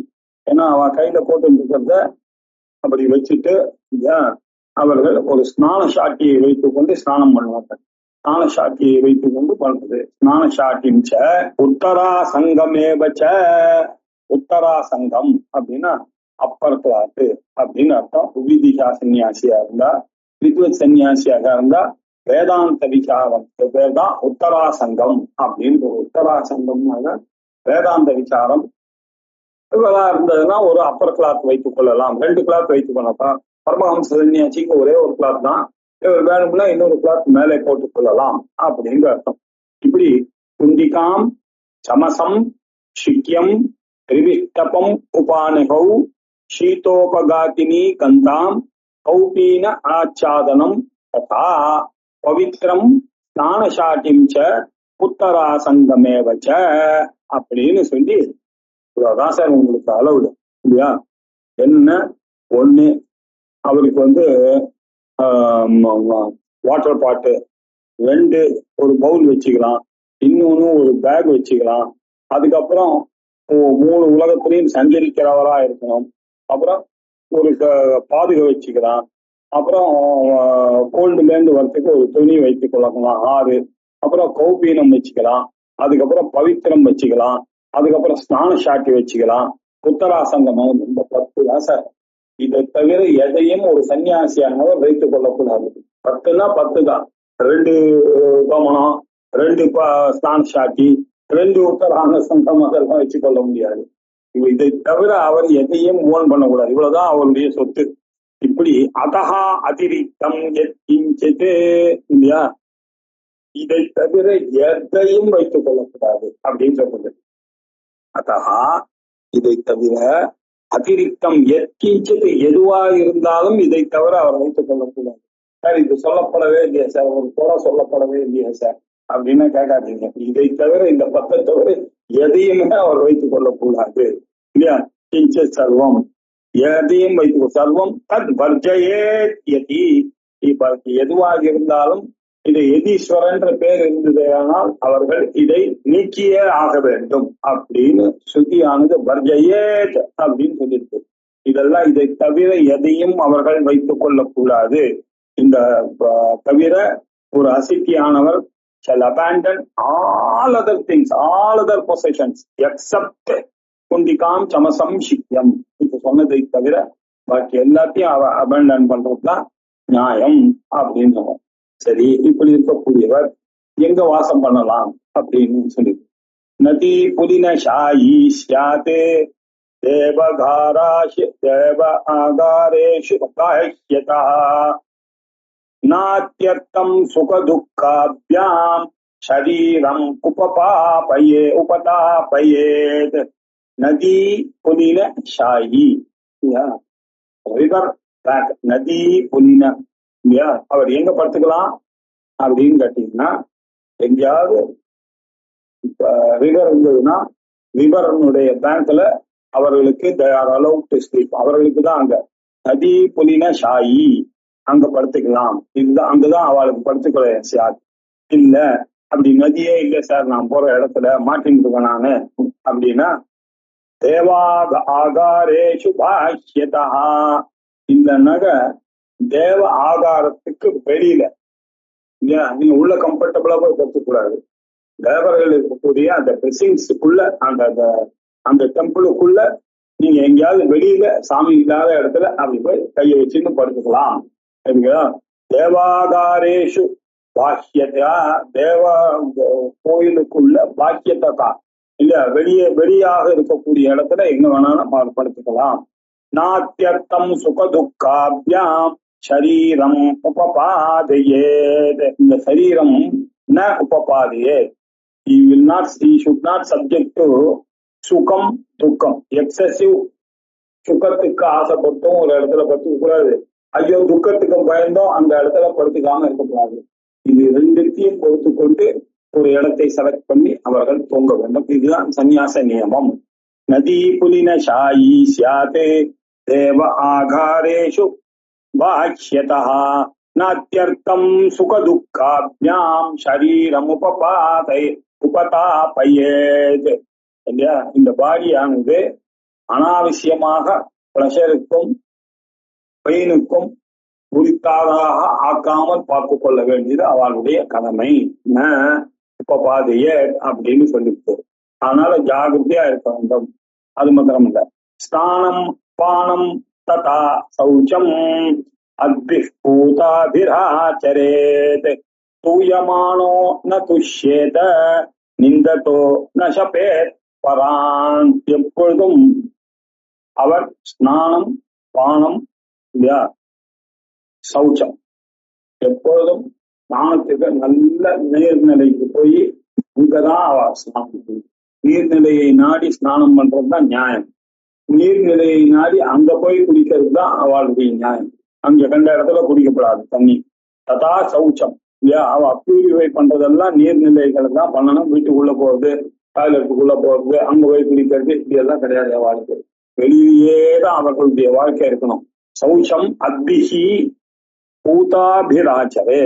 ஏன்னா அவன் கையில போட்டு இருக்கிறத அப்படி வச்சுட்டு அவர்கள் ஒரு ஸ்நான சாட்டியை வைத்துக் கொண்டு ஸ்நானம் பண்ணுவாங்க. ஸ்நான சாட்டியை வைத்துக் கொண்டு பண்றது ஸ்நான சாட்டிஞ்ச உத்தரா சங்கமேவச்ச. உத்தரா சங்கம் அப்படின்னா அப்பர் கிளாத்து அப்படின்னு அர்த்தம். விவிதிகா சன்னியாசியா இருந்தா, வித்வத் சன்னியாசியாக இருந்தா வேதாந்த விசாரம் பேர் தான் உத்தரா சங்கம் அப்படின்னு. உத்தரா சங்கம்னால வேதாந்த விசாரம் இருந்ததுன்னா ஒரு அப்பர் கிளாத் வைத்துக் கொள்ளலாம், 2 கிளாத் வைத்துக் கொள்ளலாம். பரமஹம்ச சன்னியாசிக்கு ஒரே ஒரு கிளாத் தான், வேணும்னா இன்னொரு கிளாத் மேலே போட்டுக் கொள்ளலாம் அப்படிங்கிற அர்த்தம். இப்படி குண்டிகாம் சமசம் சிக்கியம் திரிவிஷ்டபம் உபானிகௌ சீதோபகாத்தினி கந்தாம் கௌபீன ஆச்சாதனம் ததா பவித்ரம் ஸ்நானசாட்டிம் ச உத்தராசங்கமேவச்ச அப்படின்னு சொல்லி இவ்வளவுதான் சார் உங்களுக்கு அளவுடு இல்லையா? என்ன ஒண்ணு அவருக்கு வாட்டர் பாட்டு 2 ஒரு பவுல் வச்சுக்கலாம், இன்னொன்னு ஒரு பேக் வச்சுக்கலாம். அதுக்கப்புறம் 3 உலகத்திலையும் சஞ்சரிக்கிறவரா இருக்கணும். அப்புறம் ஒரு பாதுகை வச்சுக்கலாம். அப்புறம் கோல்டுல இருந்து வரத்துக்கு ஒரு துணி வைத்துக் கொள்ளலாம் 6. அப்புறம் கௌபீனம் வச்சுக்கலாம். அதுக்கப்புறம் பவித்திரம் வச்சுக்கலாம். அதுக்கப்புறம் ஸ்நான சாட்டி வச்சுக்கலாம். உத்தராசங்கமம் இந்த 10 தான் சார். இதை தவிர எதையும் ஒரு சன்னியாசியானவர் வைத்துக் கொள்ளக்கூடாது. 10னா 10 தான். 2 கோமணம், 2 ஸ்நான சாட்டி, 2 உத்தராங்க சங்கம் அதெல்லாம் வச்சுக் கொள்ள முடியாது. இதை தவிர அவர் எதையும் ஓன் பண்ணக்கூடாது. இவ்வளவுதான் அவருடைய சொத்து. இப்படி அதஹா அதிரிக்தம் இல்லையா? இதை தவிர எதையும் வைத்துக் கொள்ளக்கூடாது அப்படின்னு சொல்றது. அதஹா இதை தவிர அதிரிக்தம் எத்கிஞ்சது எதுவா இருந்தாலும் இதை தவிர அவர் வைத்துக் கொள்ளக்கூடாது. சார் இது சொல்லப்படவே இல்லையா சார், ஒரு கூட சொல்லப்படவே இல்லையா சார் அப்படின்னு கேட்காதீங்க. இதை தவிர இந்த 10 தவிர எதையுமே அவர் வைத்துக் கொள்ளக்கூடாது இல்லையா? கிஞ்ச சர்வம் எதையும் வைத்துக் சர்வம் தத் வர்ஜயே யதி. எதுவாக இருந்தாலும் இது எதீஸ்வரன்ற பேர் இருந்தது, ஆனால் அவர்கள் இதை நீக்கியே ஆக வேண்டும் அப்படின்னு ஸ்ருதியானது வர்ஜயேத் அப்படின்னு சொல்லியிருக்கு. இதெல்லாம் இதை தவிர எதையும் அவர்கள் வைத்துக் கொள்ளக்கூடாது. இந்த தவிர ஒரு அசித்தியானவர் shall abandon all other things, all other possessions except குண்டிகாம் சமசம் சிக்கியம். இப்ப சொன்னதை தவிர பாக்கி எல்லாத்தையும் அபேண்டன் பண்றதுதான் நியாயம் அப்படின்னு சொல்லுவோம். சரி, இப்படி இருக்கக்கூடியவர் எங்க வாசம் பண்ணலாம் அப்படின்னு சொல்லி, நதி புலின ஷாயி ஸ்யாதே தேவகாராஷு தேவ ஆகாரேஷு காஹ்யதா நாத்யர்த்தம் சுகதுக்காப்யாம் ஷரீரம் உபதாபயேத். நதி புலின ஷாயி ரிவர் பேக், நதி புலின இல்லையா? அவர் எங்க படுத்துக்கலாம் அப்படின்னு கேட்டீங்கன்னா, எங்கேயாவது ரிவர் இருந்ததுன்னா ரிவருடைய பேங்க்ல அவர்களுக்கு அவர்களுக்கு தான் அங்க நதி புலின ஷாயி அங்க படுத்துக்கலாம். இதுதான் அங்கதான் அவளுக்கு படுத்துக்கொள்ள சார். இல்ல அப்படி நதியே இல்லை சார், நான் போற இடத்துல மாட்டின்னு இருக்கேன் நானு அப்படின்னா, தேவாக ஆகாரேஷு பாஹ்யதா. இந்த நகை தேவ ஆகாரத்துக்கு வெளியில இல்லையா? நீங்க உள்ள கம்ஃபர்டபுளா போய் படுத்தக்கூடாது. தேவர்கள் இருக்கக்கூடிய அந்த பிரசிங்ஸுக்குள்ள அந்த டெம்பிளுக்குள்ள நீங்க எங்கேயாவது வெளியில சாமி இல்லாத இடத்துல அப்படி போய் கையை வச்சுன்னு படுத்துக்கலாம். தேவாகாரேஷு பாக்கியதா, தேவ கோயிலுக்குள்ள பாக்கியதா இல்ல வெளியாக இருக்கக்கூடிய இடத்துல எங்க வேணாலும் படுத்துக்கலாம். நாத்தியர்த்தம் சுகதுக்காபியாம் சரீரம் உபபாதையேத். இந்த சரீரம் ந உபபாதையேத். He should not subject to சுகம் துக்கம். எக்ஸசிவ் சுகத்துக்கு ஆசைப்பட்டும் ஒரு இடத்துல படுத்துக்க கூடாது, ஐயோ துக்கத்துக்கு பயந்தோம் அந்த இடத்துல படுத்துக்காம இருக்கக்கூடாது. இது ரெண்டுத்தையும் பொறுத்து கொண்டு ஒரு இடத்தை செலக்ட் பண்ணி அவர்கள் தூங்க வேண்டும். இதுதான் சந்நியாச நியமம். நதி புலின ஷாயி சியாதே தேவ ஆகாரேஷு பாஹ்யதா நாத்யர்த்தம் சுகதுக்காபியாம் ஷரீரம் உபதாபயேத். இல்லையா, இந்த பாடியானது அனாவசியமாக பிளஷருக்கும் பெயினுக்கும் உரித்தாதாக ஆக்காமல் பார்த்து கொள்ள வேண்டியது அவளுடைய கடமை. உபபாதைய அப்படின்னு சொல்லிட்டு அதனால ஜாகிரதையா இருக்க வேண்டும். அது மாத்திரம் இல்ல, ஸ்நானம் பானம் ததா சௌச்சம் அத்பிஷ்பூதாபிராச்சரேத் தூயமானோ ந துஷ்யேத நிந்ததோ ந ஷபேத் பரான். எப்பொழுதும் அவர் ஸ்நானம் பானம் இல்லையா சௌச்சம், எப்பொழுதும் ஸ்நானத்துக்கு நல்ல நீர்நிலைக்கு போய் அங்கதான் அவ ஸ்நானம். நீர்நிலையை நாடி ஸ்நானம் பண்றதுதான் நியாயம். நீர்நிலையை நாடி அங்க போய் குடிக்கிறது தான் அவளுடைய நியாயம். அங்க கண்ட இடத்துல குடிக்கப்படாது தண்ணி. ததா சௌச்சம் இல்லையா, அவ பியூரிஃபை பண்றதெல்லாம் நீர்நிலைகளை தான் பண்ணணும். வீட்டுக்குள்ள போறது, டாய்லெட்டுக்குள்ள போறது, அங்க போய் குடிக்கிறது இப்படியெல்லாம் கிடையாது. வாழ்க்கை வெளியிலேயே தான் அவர்களுடைய வாழ்க்கை இருக்கணும். சௌச்சம் அத்பிஹி பூதாபிராச்சரே,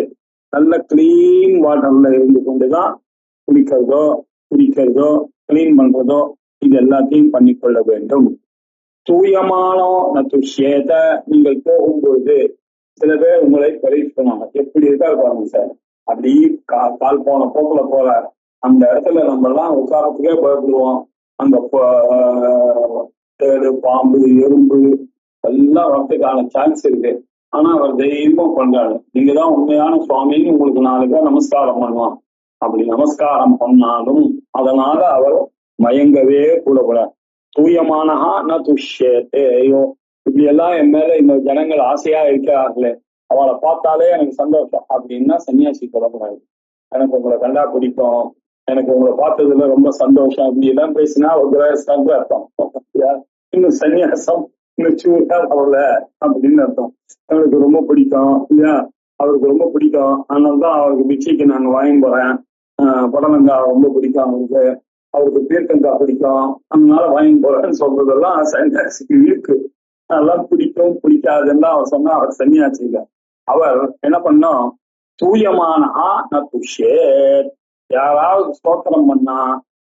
நல்ல கிளீன் வாட்டர்ல இருந்து கொண்டுதான் குடிக்கிறதோ குடிக்கிறதோ கிளீன் பண்றதோ இது எல்லாத்தையும் பண்ணிக்கொள்ள வேண்டும். தூயமானோ ந துஷ்யேத. நீங்கள் போகும்பொழுது சில பேர் உங்களை பரீட்சிப்பாங்க, எப்படி இருக்கா பாருங்க சார், அப்படி கால் போன போக்குல போற அந்த இடத்துல நம்ம எல்லாம் உட்காரத்துக்கே பயப்படுவோம். அந்த தேடு பாம்பு எறும்பு எல்லாம் வரத்துக்கான சான்ஸ் இருக்கு. ஆனா அவர் தைரியமா பண்றாரு. நீங்க தான் உண்மையான சுவாமின்னு உங்களுக்கு 4 பேர் நமஸ்காரம் பண்ணுவான். அப்படி நமஸ்காரம் பண்ணாலும் அதனால அவர் மயங்கவே கூடக்கூடாது. தூயமானஹா ந துஷ்யேதே. ஐயோ இப்படி எல்லாம் என் மேல இந்த ஜனங்கள் ஆசையா இருக்கிறார்களே, அவளை பார்த்தாலே எனக்கு சந்தோஷம் அப்படின்னா சன்னியாசி சொல்லக்கூடாது. எனக்கு உங்களை கண்டா பிடிக்கும், எனக்கு உங்களை பார்த்ததுல ரொம்ப சந்தோஷம் அப்படி எல்லாம் பேசினா ஒரு அர்த்தம். இன்னும் சன்னியாசம் அவள அப்படின்னு அர்த்தம். அவருக்கு ரொம்ப பிடிக்கும் இல்லையா, அவருக்கு ரொம்ப பிடிக்கும், அதனாலதான் அவருக்கு பிச்சைக்கு நாங்க வாங்கி போறேன். புடலங்காய் ரொம்ப பிடிக்கும் அவருக்கு, அவருக்கு பீர்க்கங்காய் பிடிக்கும், அதனால வாங்கி போறேன்னு சொல்றதெல்லாம் சன்னியாசிக்கு இருக்கு. அதெல்லாம் பிடிக்கும் பிடிக்காதுலாம் அவர் சொன்னா அவர் சன்னியாசி இல்லை. அவர் என்ன பண்ணோம், தூயமானஹா ந துஷ்யேத். யாராவது ஸ்தோத்திரம் பண்ணா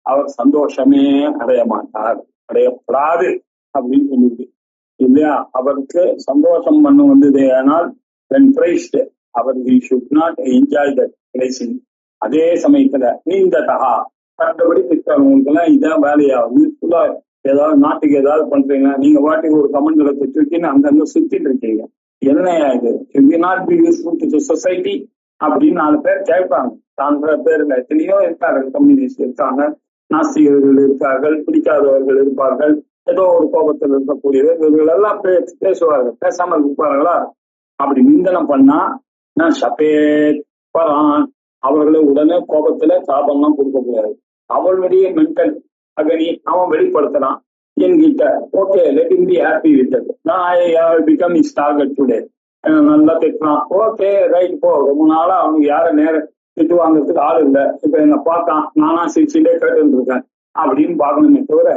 அவர் சந்தோஷமே அடைய மாட்டார், அடையப்படாது அப்படின்னு சொல்லிருக்கு இல்லையா. அவருக்கு சந்தோஷம் பண்ண வந்தது ஆனால் அவர் he should not enjoy that blessing. அதே சமயத்துல நீந்ததா கண்டபடி திட்டவங்களுக்கு எல்லாம் இதான் வேலையாகும். யூஸ்ஃபுல்லா ஏதாவது நாட்டுக்கு ஏதாவது பண்றீங்க, நீங்க வாட்டுக்கு ஒரு கமெண்ட்ல திட்டுன்னு அங்கங்க சுத்திட்டு இருக்கீங்க, என்னையா இது, it will not be useful to the society அப்படின்னு 4 பேர் கேட்பாங்க. 4 பேர் இல்லை, எத்தனையோ இருக்கார்கள், கம்யூனிஸ்ட் இருக்காங்க, நாஸ்திகர்கள் இருக்கார்கள், பிடிக்காதவர்கள் இருப்பார்கள், ஏதோ ஒரு கோபத்தில் இருக்கக்கூடியவர், இவர்கள் எல்லாம் பேசுவார்கள். பேசாமல் இருப்பார்களா? அப்படி நிந்தனம் பண்ணா நான் ஷபேத் பரான், அவர்களை உடனே கோபத்துல சாபம்லாம் கொடுக்க முடியாது. அவளுடைய மென்டல் அகனி அவன் வெளிப்படுத்தலாம் என்கிட்ட. Okay, let him be happy with that. நான் I become is target today. நல்லா திட்டுறான், ஓகே ரைட் போ. ரொம்ப நாளா அவனுக்கு யார நேரம் திட்டு வாங்குறதுக்கு ஆள் இல்லை, இப்ப என்ன பார்த்தான், நானா சிரிச்சிலே கேட்டு இருக்கேன் அப்படின்னு பார்க்கணுமே தவிர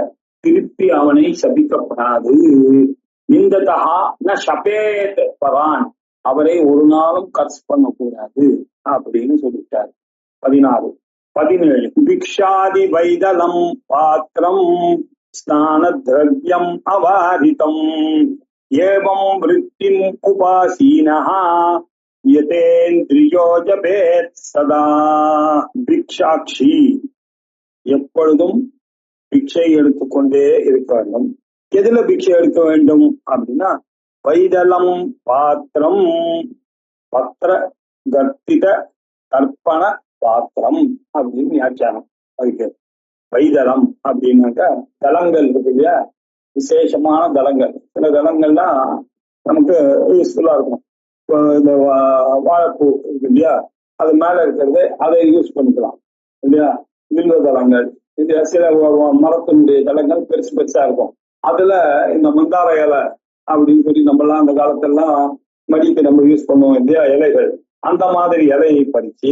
திருப்பி அவனை சபிக்கப்படாது. நிந்ததா ந ஷபேத் பரான், அவரை ஒரு நாளும் கர்ஸ் பண்ணக்கூடாது அப்படின்னு சொல்லிட்டார். 16. 17 பிக்ஷாதி வைதலம் பாத்திரம் ஸ்நான திரவியம் அவாரிதம் ஏவம் விருத்திம் உபாசீனஹா யதேந்திரியோ ஜபேத் சதா. பிக்ஷாட்சி, எப்பொழுதும் பிக்ஷை எடுத்துக்கொண்டே இருக்க வேண்டும். எதுல பிக்ஷை எடுக்க வேண்டும் அப்படின்னா வைதலம் பாத்திரம், பத்திர கர்த்தித கற்பன பாத்திரம் அப்படின்னு வியாக்கியானம் அதுக்கு. வைதலம் அப்படின்னாக்கா தலங்கள் இருக்கு இல்லையா, விசேஷமான தளங்கள். சில தளங்கள்லாம் நமக்கு யூஸ்ஃபுல்லா இருக்கும். இப்போ இந்த வாழைப்பூ இருக்கு இல்லையா, அது மேல இருக்கிறது அதை யூஸ் பண்ணிக்கலாம் இல்லையா. வில்வ தளங்கள் இல்லையா, சில மரத்தினுடைய தளங்கள் பெருசு பெருசா இருக்கும். அதுல இந்த மந்தார இலை அப்படின்னு சொல்லி நம்மலாம் அந்த காலத்தெல்லாம் மடிக்கு நம்ம யூஸ் பண்ணுவோம் இல்லையா, இலைகள். அந்த மாதிரி இலையை பறிச்சு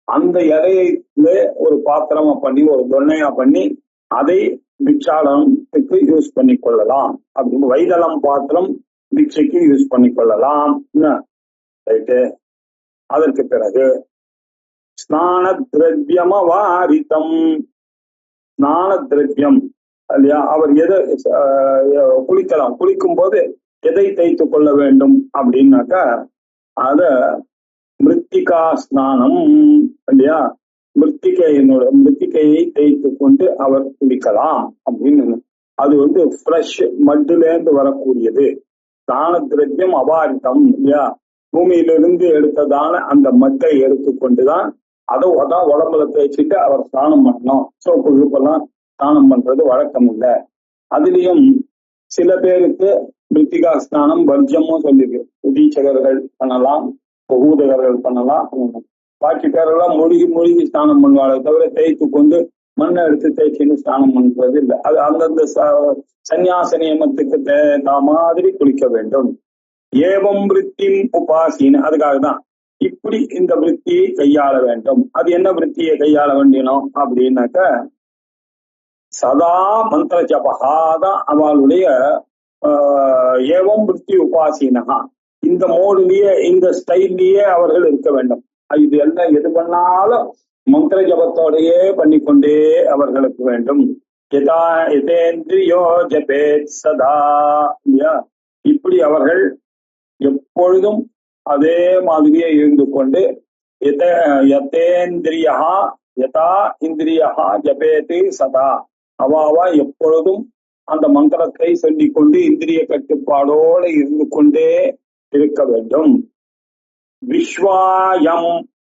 அந்த இலையில ஒரு பாத்திரமா பண்ணி ஒரு தொன்னையா பண்ணி அதை பிக்ஷாடனத்துக்கு யூஸ் பண்ணி கொள்ளலாம். அப்படின்னு வைதளம் பாத்திரம் பிக்ஷைக்கு யூஸ் பண்ணி கொள்ளலாம். ரைட்டு. அதற்கு பிறகு ஸ்நான திரவியம வாரிதம். ஸ்நான திரவியம் இல்லையா, அவர் எதை குளிக்கலாம், குளிக்கும் போது எதை தேய்த்து கொள்ள வேண்டும் அப்படின்னாக்கா அத மிருத்திகா ஸ்நானம் இல்லையா, மிருத்திகையை தேய்த்து கொண்டு அவர் குளிக்கலாம் அப்படின்னு. அது ஃப்ரெஷ் மட்டுல இருந்து வரக்கூடியது. ஸ்நான திரவியம் அபாரிதம் இல்லையா, பூமியிலிருந்து எடுத்ததான அந்த மட்டை எடுத்துக்கொண்டுதான் அதான் உடம்புல தேய்ச்சிட்டு அவர் ஸ்நானம் பண்ணணும். சோப்பு கிழப்பெல்லாம் ஸ்நானம் பண்றது வழக்கம் இல்லை. அதுலயும் சில பேருக்கு மிருத்திகா ஸ்நானம் வர்ஜமும் சொல்லிருக்கு. உதீச்சகர்கள் பண்ணலாம், பூதகர்கள் பண்ணலாம். பாக்கி பேரெல்லாம் மூழ்கி ஸ்நானம் பண்ணுவாங்க தவிர தேய்த்து கொண்டு மண்ணை எடுத்து தேய்ச்சின்னு ஸ்நானம் பண்றது இல்லை. அது அந்தந்த சந்நியாச நியமத்துக்கு மாதிரி குளிக்க வேண்டும். ஏவம் விருத்திம் உபாசின்னு, அதுக்காக தான் இப்படி இந்த விருத்தியை கையாள வேண்டும். அது என்ன விருத்தியை கையாள வேண்டியணும் அப்படின்னாக்க சதா மந்திர ஜபகாதான் அவளுடைய ஏவம் விருத்தி உபாசினகா. இந்த மோடுலயே இந்த ஸ்டைல்லயே அவர்கள் இருக்க வேண்டும். இது எல்லாம் எது பண்ணாலும் மந்திர ஜபத்தோடையே பண்ணிக்கொண்டே அவர்களுக்கு வேண்டும். யதேந்திரியோ ஜபேத் சதா. இப்படி அவர்கள் எப்பொழுதும் அதே மாதிரியே இருந்து கொண்டு யதேந்திரியா யதா இந்திரியா ஜபேத்து சதா, அவாவா எப்பொழுதும் அந்த மந்திரத்தை சொல்லிக் கொண்டு இந்திரிய கட்டுப்பாடோடு இருந்து கொண்டே இருக்க வேண்டும். விஸ்வாயம்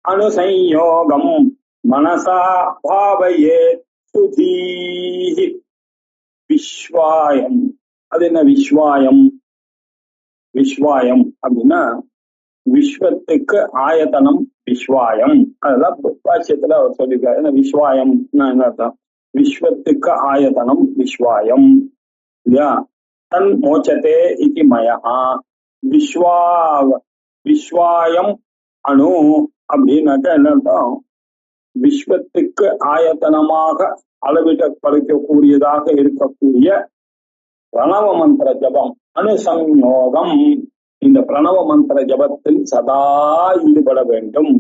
அனுசயோகம் மனசா பாவையே சுதீஹி. விஸ்வாயம், அது என்ன விஸ்வாயம்? விஸ்வாயம் அப்படின்னா விஸ்வத்துக்கு ஆயத்தனம் விஸ்வாயம். அதெல்லாம் பாஷ்யத்துல அவர் சொல்லியிருக்காரு. விஸ்வாயம் என்ன அர்த்தம்? விஸ்வத்துக்கு ஆயத்தனம் விஸ்வாயம் இல்லையா. தன் மோச்சதே இதி மயா. விஸ்வாயம் அணு அப்படின்னாக்க என்ன அர்த்தம்? விஸ்வத்துக்கு ஆயத்தனமாக அளவிடப்படுத்தக்கூடியதாக இருக்கக்கூடிய பிரணவ மந்திர ஜபம் அனுசம்யோகம். இந்த பிரணவ மந்திர ஜபத்தில் சதா ஈடுபட வேண்டும்.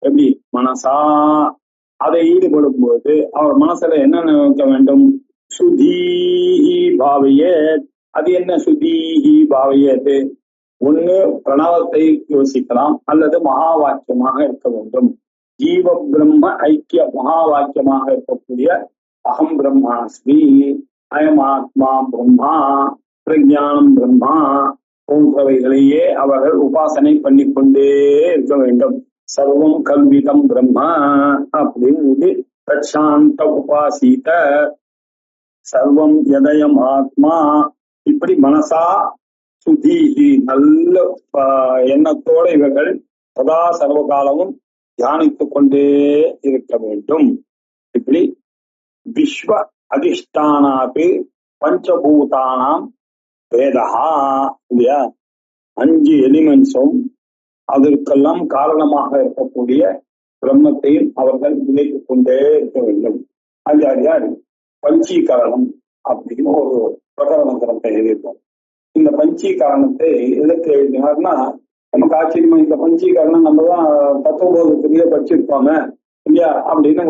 எப்படி? மனசா. அதை ஈடுபடும் போது அவர் மனசுல என்ன நினைக்க வேண்டும்? சுதீஹி பாவையே. அது என்ன சுதீஹி பாவையது? ஒண்ணு பிரணவத்தை யோசிக்கலாம், அல்லது மகா வாக்கியமாக இருக்க வேண்டும். ஜீவ பிரம்ம ஐக்கிய மகா வாக்கியமாக இருக்கக்கூடிய அகம் பிரம்மாஸ்மி, அயம் ஆத்மா பிரம்மா, பிரஜானம் பிரம்மா போன்றவைகளையே அவர்கள் உபாசனை பண்ணிக்கொண்டே இருக்க வேண்டும். சர்வம் கல்விதம் பிரம்மா அப்படின்னு பிரசாந்த உபாசித சர்வம் யதயம் ஆத்மா. இப்படி மனசா சுதீஹி நல்ல எண்ணத்தோட இவர்கள் சதா சர்வகாலமும் தியானித்துக் கொண்டே இருக்க வேண்டும். இப்படி விஸ்வ அதிஷ்டானாத்து பஞ்சபூதானாம் வேதஹா இல்லையா, 5 எலிமெண்ட்ஸும் அதற்கெல்லாம் காரணமாக இருக்கக்கூடிய பிரம்மத்தையும் அவர்கள் நினைத்துக் கொண்டே இருக்க வேண்டும். ஆச்சாரியார் பஞ்சீகரணம் அப்படின்னு ஒரு பிரகரண கிரந்தத்தை எழுதியிருக்கோம். இந்த பஞ்சீகரணத்தை எதற்கு எழுதினார்னா, நமக்கு ஆச்சரியமா இந்த பஞ்சீகரணம் நம்ம தான் 19 படிச்சிருப்பாங்க இல்லையா அப்படின்னு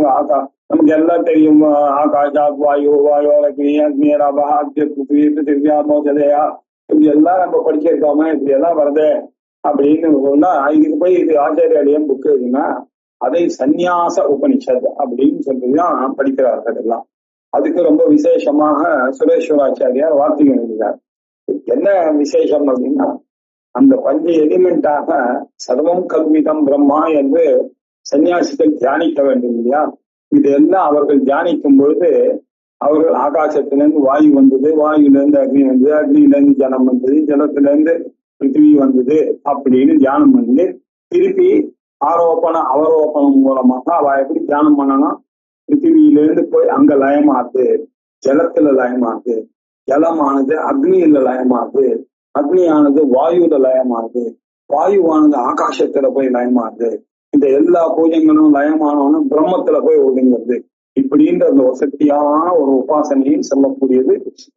நமக்கு எல்லாம் தெரியும். ஆகாஷா வாயு வாயோ அக்னி அக்னியராபா ஆத்ய பிருத்திவி பிருத்திவியா மோஜதையா இப்படி எல்லாம் நம்ம படிச்சிருக்கோமே, இப்படி எல்லாம் வருது அப்படின்னு சொன்னா இதுக்கு போய் இது ஆச்சாரியாலயம் புக்கு இருக்குன்னா அதை சந்நியாச உபனிஷத் அப்படின்னு சொல்லிதான் படிக்கிறார்கள் எல்லாம். அதுக்கு ரொம்ப விசேஷமாக சுரேஸ்வராச்சாரியார் வார்த்தைகள் எழுதினார். என்ன விசேஷம் அப்படின்னா, அந்த 5 எலிமெண்டாக சர்வம் கல்விதம் பிரம்மா என்று சன்னியாசிகள் தியானிக்க வேண்டும் இல்லையா. இதெல்லாம் அவர்கள் தியானிக்கும் பொழுது அவர்கள் ஆகாசத்திலிருந்து வாயு வந்தது, வாயுலேருந்து அக்னி வந்தது, அக்னியிலேருந்து ஜலம் வந்தது, ஜலத்திலிருந்து பிருத்திவி வந்தது அப்படின்னு தியானம் பண்ணி திருப்பி அவரோப்பணம் மூலமாக அவ எப்படி தியானம் பண்ணணும், பிருத்திவியிலிருந்து போய் அங்க லயமாகுது, ஜலத்துல லயமாகுது, ஜலமானது அக்னியில லயமாகுது, அக்னியானது வாயுல லயமாகுது, வாயுவானது ஆகாசத்துல போய் லயமாகுது. இந்த எல்லா பூஜைகளும் லயமானவனும் பிரம்மத்துல போய் ஒதுங்கிறது. இப்படின்ற அந்த வசதியான ஒரு உபாசனையும் சொல்லக்கூடியது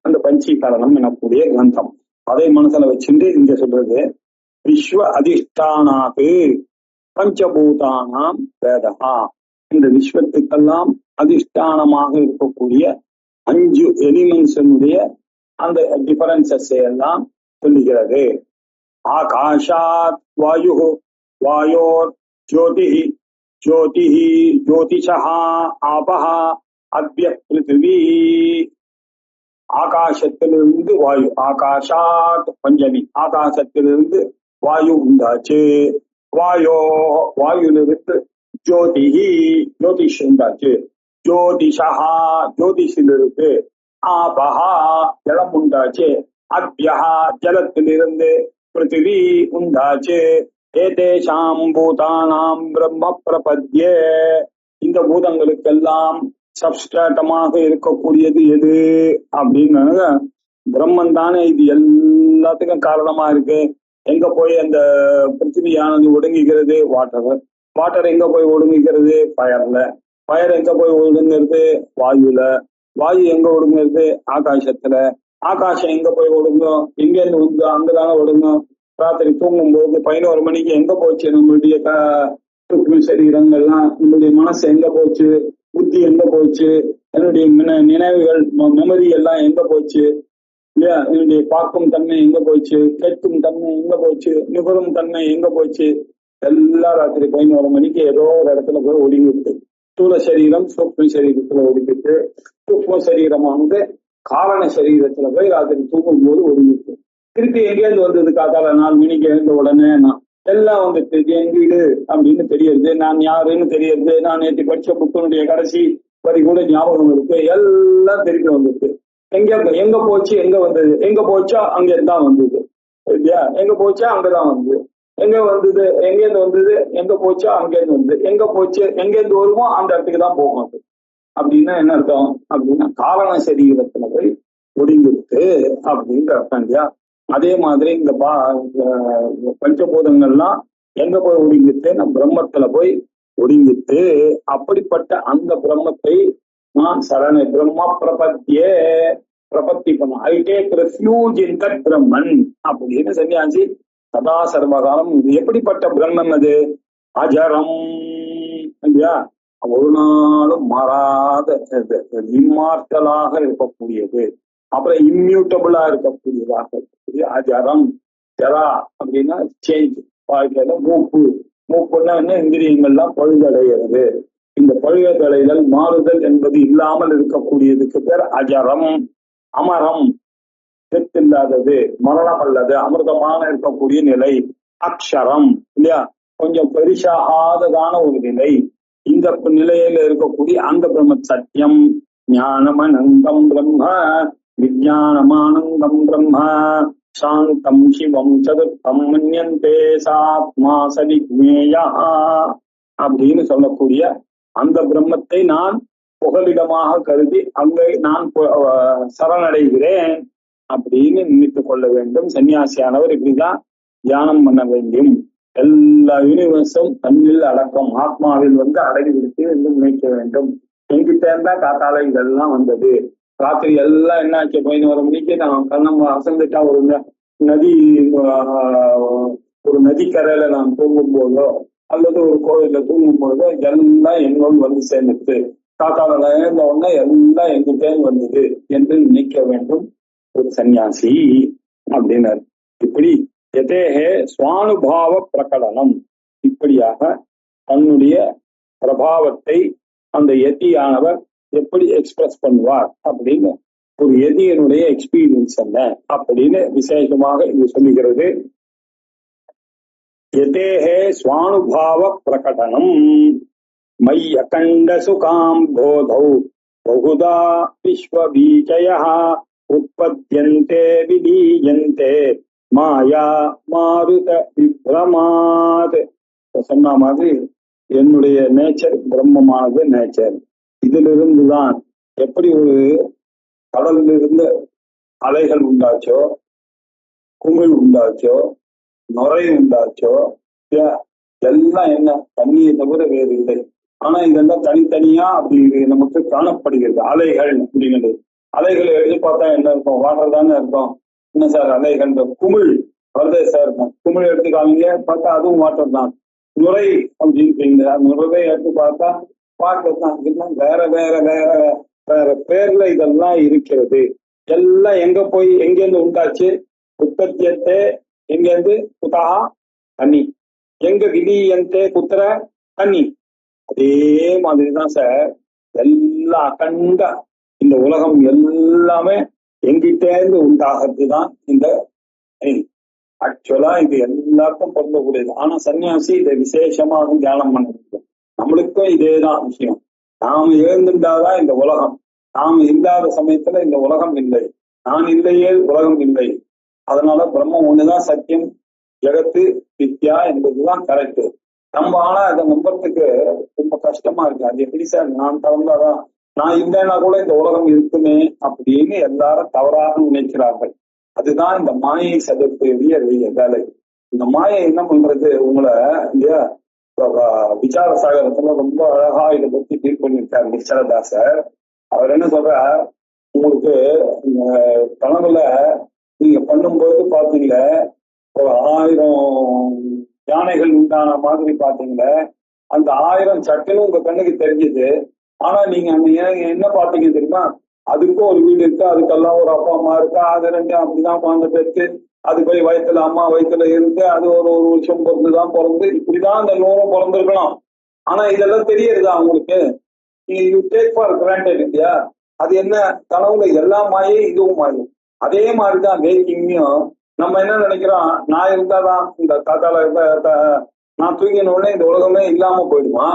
அந்த பஞ்சீகரணம் எனக்கூடிய கிரந்தம். அதை மனசுல வச்சுட்டு இங்க சொல்றது, விஸ்வ அதிஷ்டானாது பஞ்சபூதானாம் வேதா. இந்த விஸ்வத்துக்கெல்லாம் அதிஷ்டானமாக இருக்கக்கூடிய 5 எலிமெண்ட்ஸனுடைய அந்த டிஃபரன்சஸ் எல்லாம் சொல்லுகிறது. ஆகாஷாத் வாயு, வாயோர் ஜோதிஹி, ஜோதிஹி ஜோதிஷஹா ஆபஹ அத்ய பிருத்திவி. ஆகாசத்திலிருந்து வாயு, ஆகாஷாத் பஞ்சமி, ஆகாசத்திலிருந்து வாயு உண்டாச்சு. வாயுலிருந்து ஜோதிஹி, ஜோதிஷ் உண்டாச்சு. ஜோதிஷஹா, ஜோதிஷிலிருந்து ஆபஹா, ஜலம் உண்டாச்சு. அத்யஹா, ஜலத்திலிருந்து பிருத்திவி உண்டாச்சு. ஏதேஷாம் பூதானாம் பிரம்ம பிரபத்யே. இந்த பூதங்களுக்கெல்லாம் சப்ஸ்ட்ராட்டமாக இருக்கக்கூடியது எது அப்படின்னு பிரம்மன் தானே இது எல்லாத்துக்கும் காரணமா இருக்கு. எங்க போய் அந்த பிருத்திவியானது ஒடுங்குகிறது? வாட்டர் எங்க போய் ஒடுங்குகிறது? ஃபயர்ல. ஃபயர் எங்க போய் ஒடுங்குறது? வாயுல. வாயு எங்க ஒடுங்குறது? ஆகாசத்துல. ஆகாசம் எங்க போய் ஒடுங்கும்? எங்கேருந்து ஒடுங்கும்? அங்கதானே ஒடுங்கும். ராத்திரி தூங்கும் போது 11 மணிக்கு எங்க போச்சு நம்மளுடைய சரீரங்கள்லாம்? நம்மளுடைய மனசு எங்க போச்சு? புத்தி எங்க போச்சு? என்னுடைய நினைவுகள், மெமரி எல்லாம் எங்க போச்சு? இல்லையா? என்னுடைய பார்க்கும் தன்மை எங்க போச்சு? கேட்கும் தன்மை எங்க போச்சு? நுகரும் தன்மை எங்க போச்சு? எல்லாம் ராத்திரி 11 மணிக்கு ஏதோ ஒரு இடத்துல போய் ஒடுங்கிட்டு, ஸ்தூல சரீரம் சூக்ஷ்ம சரீரத்துல ஒடுங்கிட்டு, சூக்ஷ்ம சரீரமானது காரண சரீரத்துல போய் ராத்திரி தூங்கும் போது ஒடுங்கிட்டு, திருப்பி எங்கேருந்து வந்தது? காத்தால 4 மணிக்கு எழுந்த உடனே நான் எல்லாம் வந்துட்டு என் வீடு அப்படின்னு தெரியுது, நான் யாருன்னு தெரியுது, நான் நேற்று படிச்ச புக்கினுடைய கடைசி வரி கூட ஞாபகம் இருக்கு, எல்லாம் திருப்பி வந்துட்டு. எங்க போச்சு? எங்க வந்தது? எங்க போச்சா அங்கேருந்தான் வந்தது, இல்லையா? எங்க போச்சா அங்கதான் வந்தது. எங்க வந்தது? எங்கேருந்து வந்தது? எங்க போச்சா அங்கேருந்து வந்தது. எங்க போச்சு? எங்கேருந்து வருமோ அந்த இடத்துக்கு தான் போகும். அது அப்படின்னா என்ன அர்த்தம்? அப்படின்னா காரண சரீரத்துல போய் ஒடுங்கிருக்கு அப்படின்ற அர்த்தம், இல்லையா? அதே மாதிரி இந்த பஞ்சபூதங்கள்லாம் எங்க போய் ஒடுங்கிட்டு? நம்ம பிரம்மத்துல போய் ஒடுங்கிட்டு. அப்படிப்பட்ட அந்த பிரம்மத்தை நான் சரண பிரம்ம பிரபத்தியே பிரபத்தி பண்ண, I take refuge in that Brahman அப்படின்னு சன்னியாசி சதா சர்வகாலம். எப்படிப்பட்ட பிரம்மன் அது? அஜரம், இல்லையா? ஒரு நாளும் மாறாத, இம்மார்டலாக இருக்கக்கூடியது, அப்புறம் இம்யூட்டபிளா இருக்கக்கூடியதாக இருக்கக்கூடிய அஜரம். ஜரா அப்படின்னா சேஞ்ச், வாழ்க்கையில மூப்புன்னா என்ன? இந்திரியங்கள்லாம் பழுதடைகிறது. இந்த பழுதடைதல், மாறுதல் என்பது இல்லாமல் இருக்கக்கூடியதுக்கு பேர் அஜரம். அமரம், இல்லாதது, மரணம் அல்லது அமிர்தமான இருக்கக்கூடிய நிலை. அக்ஷரம், இல்லையா? கொஞ்சம் பெரிசாகாததான ஒரு நிலை. இந்த நிலையில இருக்கக்கூடிய அந்த பிரம்ம சத்தியம். ஞானமனந்தம் பிரம்ம, விஜயானமானந்தம் பிரம்ம, சாந்தம் சிவம் சதுர்த்தம் மன்யந்தே சாத்மா சவிஜ்ஞேயா அப்படின்னு சொல்லக்கூடிய அந்த பிரம்மத்தை நான் புகலிடமாக கருதி அங்கே நான் சரணடைகிறேன் அப்படின்னு நினைத்துக் கொள்ள வேண்டும். சன்னியாசியானவர் இப்படிதான் தியானம் பண்ண வேண்டும். எல்லா யூனிவர்ஸும் தன்னில் அடக்கம், ஆத்மாவில் அடங்கிவிடுத்து என்று நினைக்க வேண்டும். எங்கிட்ட இருந்தா காத்தால இதெல்லாம் வந்தது. ராத்திரி எல்லாம் என்ன ஆச்சு? 11 மணிக்கு நான் கண்ணம் அசந்துட்டா ஒரு நதிக்கரையில நான் தூங்கும் போதோ அல்லது ஒரு கோவில்ல தூங்கும் போதோ எல்லாம் என்னோடு சேர்ந்துட்டு, காத்தால எழுந்த உடனே எல்லாம் எங்கிட்டே வந்தது என்று நினைக்க வேண்டும் ஒரு சன்னியாசி அப்படின்னாரு. இப்படி எதேஹே சுவானுபாவ பிரகடனம், இப்படியாக தன்னுடைய பிரபாவத்தை அந்த யதியானவர் எப்படி எக்ஸ்பிரஸ் பண்ணுவார் அப்படின்னு ஒரு யதியனுடைய எக்ஸ்பீரியன்ஸ் என்ன அப்படின்னு விசேஷமாக இது சொல்லுகிறது. யதேஹே சுவானுபாவ பிரகடனம் மை அகண்ட சுகாம் போதௌ பகுதா விஸ்வபீஜயः உற்பத்யந்தே விலீயந்தே மாயா மாருத விப்ரமாத். சொன்ன மாதிரி என்னுடைய நேச்சர் பிரம்மமானது நேச்சர். இதிலிருந்துதான் எப்படி ஒரு கடல்ல இருந்து அலைகள் உண்டாச்சோ, குமிழ் உண்டாச்சோ, நுரை உண்டாச்சோ, எல்லாம் என்ன தண்ணியை தவிர வேறு இல்லை. ஆனா இதெல்லாம் தனித்தனியா அப்படி நமக்கு காணப்படுகிறது. அலைகள் அப்படிங்கிறது, அலைகளை எழுதி பார்த்தா என்ன இருக்கும்? வாட்டர் தானே இருக்கும். என்ன சார் அலைகள்? குமிழ் வருதே சார், குமிழ் எடுத்துக்காமீங்க பார்த்தா அதுவும் வாட்டர் தான். நுரை அப்படின்னு நுரை எடுத்து பார்த்தா வாட்டர் தான். இதெல்லாம் வேற வேற வேற வேற பேர்ல இதெல்லாம் இருக்கிறது. எல்லாம் எங்க போய் எங்கேருந்து உண்டாச்சு? உற்பத்தியத்தே எங்கேருந்து? குதா தண்ணி. எங்க விலீயந்தே குத்திர தண்ணி. அதே மாதிரிதான் சார் எல்லா அகண்ட இந்த உலகம் எல்லாமே எங்கிட்டேருந்து உண்டாகிறது தான் இந்த ஆக்சுவலா இது எல்லாருக்கும் பொருந்தக்கூடியது. ஆனா சன்னியாசி இதை விசேஷமாக தியானம் பண்ண நம்மளுக்கும் இதேதான் விஷயம். நாம எழுந்துட்டாதான் இந்த உலகம். நாம இல்லாத சமயத்துல இந்த உலகம் இல்லை. நான் இல்லையே உலகம் இல்லை. அதனால பிரம்மம் ஒண்ணுதான் சத்தியம், ஜெகத்து வித்யா என்பதுதான் கரெக்ட். நம்ம ஆனா அதை நம்புறதுக்கு ரொம்ப கஷ்டமா இருக்கு. அது எப்படி சார் நான் தவந்தாதான், நான் இல்லைன்னா கூட இந்த உலகம் இருக்குமே அப்படின்னு எல்லாரும் தவறாக நினைக்கிறார்கள். அதுதான் இந்த மாயை சதத்துடைய வேலை. இந்த மாயை என்ன பண்றது? உங்களை இல்லையா விசார சாகரத்துல ரொம்ப அழகா இதை பத்தி டீல் பண்ணியிருக்காரு நிச்சலதாசர். அவர் என்ன சொல்றார், உங்களுக்கு கனவுல நீங்க பண்ணும்போது பாத்தீங்களே ஒரு 1000 யானைகள் உண்டான மாதிரி பாத்தீங்களே, அந்த 1000 சட்டுன்னு உங்க கண்ணுக்கு தெரிஞ்சது. ஆனா நீங்க அந்த என்ன பாத்தீங்க தெரியுமா? அதுக்கும் ஒரு வீடு இருக்கு, அதுக்கெல்லாம் ஒரு அப்பா அம்மா இருக்கா, அது 2 அப்படிதான் குழந்தை பெற்று அது போய் வயிற்றுல அம்மா வயிற்றுல இருந்து அது ஒரு வருஷம் பொறுத்துதான் பிறந்து இப்படிதான் அந்த 100 பிறந்திருக்கணும். ஆனா இதெல்லாம் தெரியறதா அவங்களுக்கு? யூ டேக் ஃபார் கிராண்டட் இல்லையா? அது என்ன கனவுல எல்லா மாயே இதுவும் மாயே. அதே மாதிரிதான் வேக்கிங்கையும் நம்ம என்ன நினைக்கிறோம், நான் இருந்தாதான் இந்த தாத்தால இருந்தா நான் தூங்கின உடனே இந்த உலகமே இல்லாம போயிடுமா?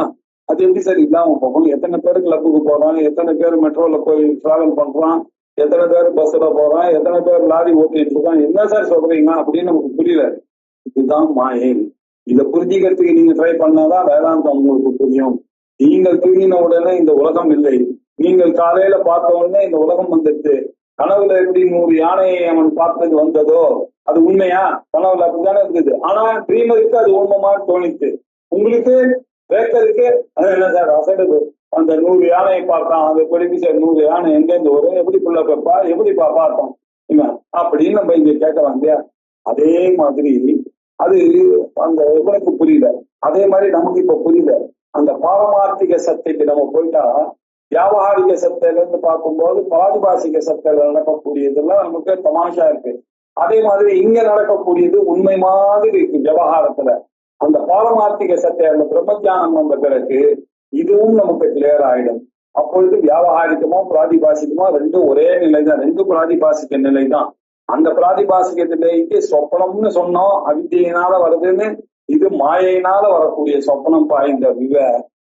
அது எப்படி சார் இல்லாம போகும்? எத்தனை பேர் கிளப்புக்கு போறான், எத்தனை பேர் மெட்ரோல போய் டிராவல் பண்றான், எத்தனை பேர் பஸ்ல போறான், எத்தனை பேர் லாரி ஓட்டிட்டு இருக்கான், என்ன சார் சொல்றீங்க அப்படின்னு நமக்கு புரியல. இதுதான் மாயை. இதை புரிஞ்சுக்கிறதுக்கு நீங்க ட்ரை பண்ணாதான் வேதாந்தம் உங்களுக்கு புரியும். நீங்கள் தூங்கின உடனே இந்த உலகம் இல்லை. நீங்கள் காலையில பார்த்த உடனே இந்த உலகம் வந்துடுது. கனவுல எப்படி 100 யானையை அவன் பார்த்தது வந்ததோ அது உண்மையா? கனவுல அப்படித்தானே இருந்தது. ஆனா ட்ரீமருக்கு அது உண்மைமா தோணித்து. உங்களுக்கு வேக்கருக்கு அது என்ன சார் அசடுது? அந்த 100 யானையை பார்த்தான், அது எப்படி சார் 100 யானை எங்கேருந்து வரும், எப்படி புள்ள பெப்பா, எப்படிப்பா பார்த்தோம் அப்படின்னு நம்ம இங்க கேட்கலாம் இல்லையா? அதே மாதிரி அது அந்த இவனுக்கு புரியல. அதே மாதிரி நமக்கு இப்ப புரியல. அந்த பாரமார்த்திக சத்தைக்கு நம்ம போயிட்டா வியாபாரிக சத்தையில இருந்து பார்க்கும்போது பாதிபாசிக சத்தையில நடக்கக்கூடியதெல்லாம் நமக்கு தமாஷா இருக்கு. அதே மாதிரி இங்க நடக்கக்கூடியது உண்மை மாதிரி இருக்கு விவகாரத்துல. அந்த பாரமார்த்திக சத்தை அந்த பிரம்மஜானம் வந்த பிறகு இதுவும் நமக்கு கிளியர் ஆயிடும். அப்பொழுது வியாபாரிகமோ பிராதிபாசிகமோ ரெண்டும் ஒரே நிலைதான், ரெண்டும் பிராதிபாசிக்க நிலைதான். அந்த பிராதிபாசிக நிலைக்கு சொப்பனம்னு சொன்னோம், அவித்தியினால வருதுன்னு. இது மாயையினால வரக்கூடிய சொப்பனம் பாய்ந்த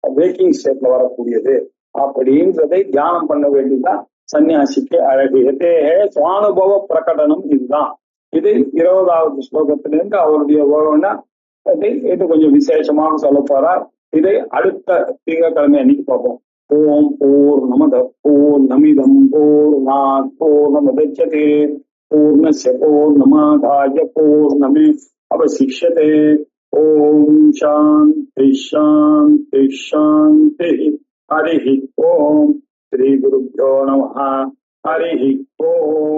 வேக்கிங் ஸ்டேட்ல வரக்கூடியது அப்படின்றதை தியானம் பண்ண வேண்டியதுதான் சன்னியாசிக்கு அழகு. எதேஹே சுவானுபவ பிரகடனம். இதுதான். இது 20வது ஸ்லோகத்திலிருந்து அவருடைய இது கொஞ்சம் விசேஷமாக சொல்ல போறார். இதை அடுத்த திங்கட்கிழமை அன்னைக்கு பார்ப்போம். ஓம் பூர்ணமத பூர்ணமிதம் பூர்ணாத் பூர்ணமுதச்யதே பூர்ணஸ்ய பூர்ணமாதாய பூர்ணமே அவசிஷ்யதே. ஓம் சாந்தி சாந்தி சாந்தி. ஹரி ஓம். ஸ்ரீ குருப்யோ நமஹ. ஹரி ஓம்.